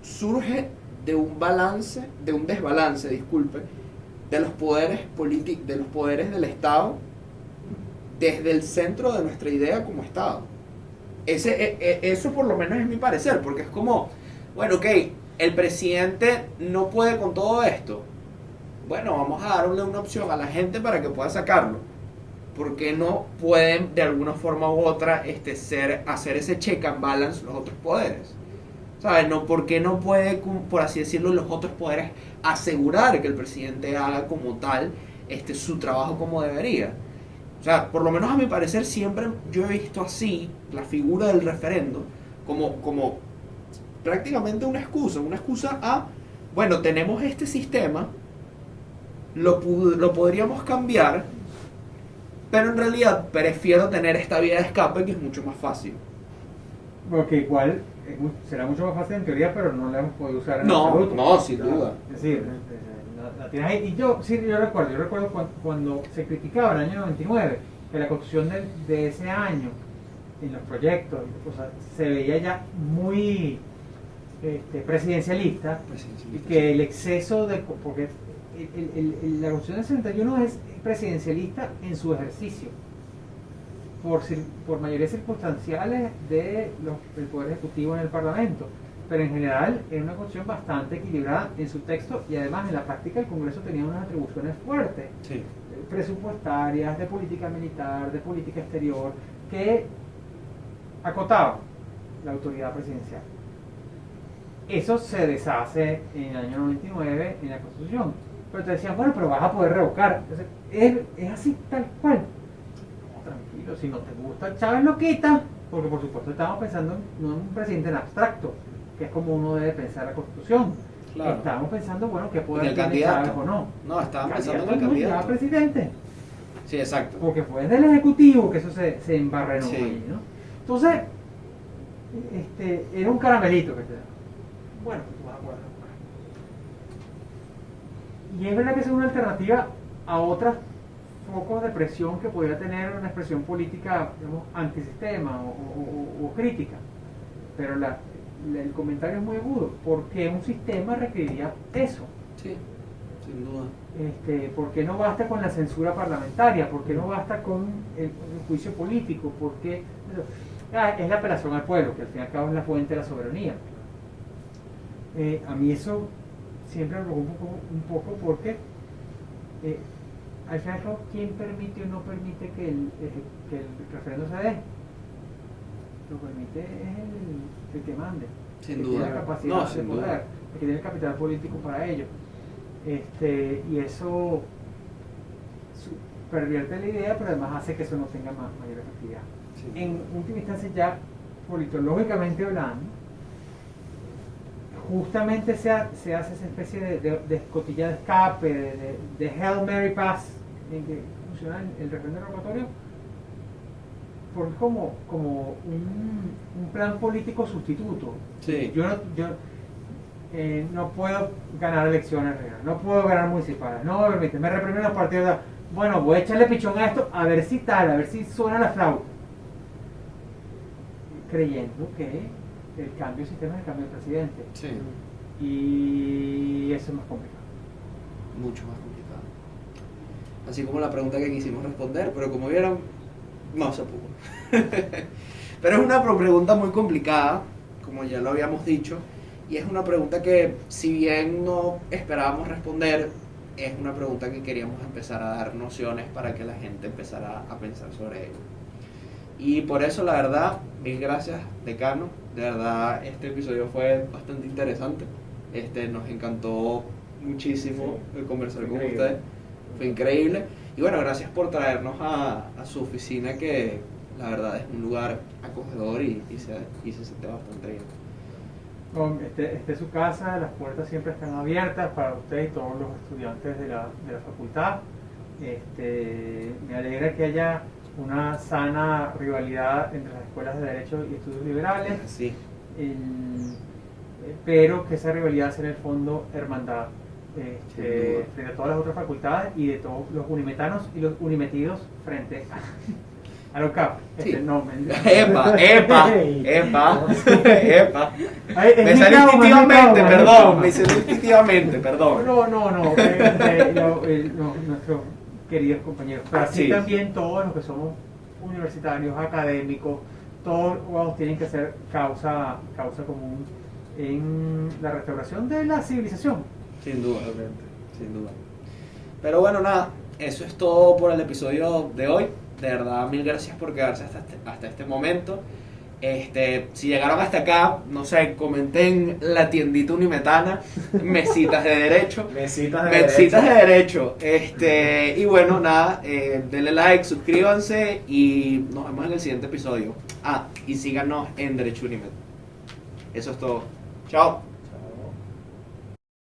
surge de un desbalance, disculpe, de los poderes políticos, de los poderes del Estado desde el centro de nuestra idea como Estado. Eso por lo menos es mi parecer, porque es como, bueno, ok, el presidente no puede con todo esto. Bueno, vamos a darle una opción a la gente para que pueda sacarlo. ¿Por qué no pueden de alguna forma u otra hacer ese check and balance los otros poderes? ¿Sabes? No, ¿por qué no puede, por así decirlo, los otros poderes asegurar que el presidente haga como tal su trabajo como debería? O sea, por lo menos a mi parecer siempre yo he visto así la figura del referendo como prácticamente una excusa a, bueno, tenemos este sistema, lo podríamos cambiar, pero en realidad prefiero tener esta vía de escape que es mucho más fácil. Porque igual será mucho más fácil en teoría, pero no la hemos podido usar en absoluto. No, sin duda. Es decir, la tienes ahí. Y yo recuerdo cuando se criticaba en el año 99 que la construcción de ese año, en los proyectos, o sea, se veía ya muy presidencialista, y que el exceso de... porque la Constitución del 61 es presidencialista en su ejercicio, por mayorías circunstanciales del Poder Ejecutivo en el Parlamento, pero en general era una Constitución bastante equilibrada en su texto, y además en la práctica el Congreso tenía unas atribuciones fuertes, Sí. presupuestarias, de política militar, de política exterior, que acotaban la autoridad presidencial. Eso se deshace en el año 99 en la Constitución. Pero te decían, bueno, pero vas a poder revocar. Entonces, es así tal cual. No, tranquilo, si no te gusta, Chávez lo quita. Porque por supuesto estamos pensando no en un presidente en abstracto, que es como uno debe pensar la Constitución. Claro. Estamos pensando, bueno, que En poder el tiene candidato. Chávez o no. No, estaban pensando en Candidato el no, ya candidato. presidente. Sí, exacto. Porque fue desde el Ejecutivo que eso se embarrenó Sí. ahí, ¿no? Entonces, era un caramelito que te daba. Bueno, pues tú vas a poder revocar. Y es verdad que es una alternativa a otros focos de presión que podría tener una expresión política, digamos, antisistema o crítica. Pero el comentario es muy agudo. ¿Por qué un sistema requeriría eso? Sí, sin duda. ¿Por qué no basta con la censura parlamentaria? ¿Por qué no basta con el juicio político? ¿Por qué? Es la apelación al pueblo, que al fin y al cabo es la fuente de la soberanía. A mí eso siempre me preocupa un poco porque al fin y al cabo, ¿quién permite o no permite que el referendo se dé? Lo permite es el que mande, Sin que duda. tiene la capacidad No, de sin poder, duda. el que tiene el capital político para ello. Y eso pervierte la idea, pero además hace que eso no tenga mayor efectividad. Sí. En última instancia, ya politológicamente hablando, justamente se hace esa especie de escotilla de escape, de Hail Mary Pass, en que funciona el referendo revocatorio, porque es como un plan político sustituto. Sí. Yo no puedo ganar elecciones regionales, no puedo ganar municipales, no me permite, me reprimen los partidos. Bueno, voy a echarle pichón a esto, a ver si suena la flauta. Creyendo que el cambio de sistema es el cambio de presidente. Sí, Y eso es más complicado. mucho más complicado. Así como la pregunta que quisimos responder, pero como vieron, no se pudo. Pero es una pregunta muy complicada, como ya lo habíamos dicho, y es una pregunta que, si bien no esperábamos responder, es una pregunta que queríamos empezar a dar nociones para que la gente empezara a pensar sobre ello. Y por eso, la verdad, mil gracias, decano. De verdad, este episodio fue bastante interesante. Nos encantó muchísimo el conversar con Increíble. ustedes. Fue increíble. Y bueno, gracias por traernos a su oficina, que la verdad es un lugar acogedor y se siente bastante bien. Este es su casa, las puertas siempre están abiertas para usted y todos los estudiantes de la facultad. Me alegra que haya una sana rivalidad entre las escuelas de Derecho y Estudios Liberales, Sí, pero que esa rivalidad sea en el fondo hermandad Sin duda. frente a todas las otras facultades y de todos los unimetanos y los unimetidos frente a los CAP. Sí. No, ¡Epa! Es Me mi salió trauma, instintivamente, mi perdón. trauma. Me salió instintivamente, perdón. No, nuestros queridos compañeros, pero así Sí. también todos los que somos universitarios, académicos, todos tienen que hacer causa común en la restauración de la civilización. Sin duda, Totalmente. sin duda. Pero bueno, nada, eso es todo por el episodio de hoy. De verdad, mil gracias por quedarse hasta este momento. Si llegaron hasta acá, no sé, comenten la tiendita unimetana, mesitas de derecho. Mesitas Mesitas de derecho. Y bueno, nada, denle like, suscríbanse y nos vemos en el siguiente episodio. Y síganos en Derecho Unimed. Eso es todo. Chao.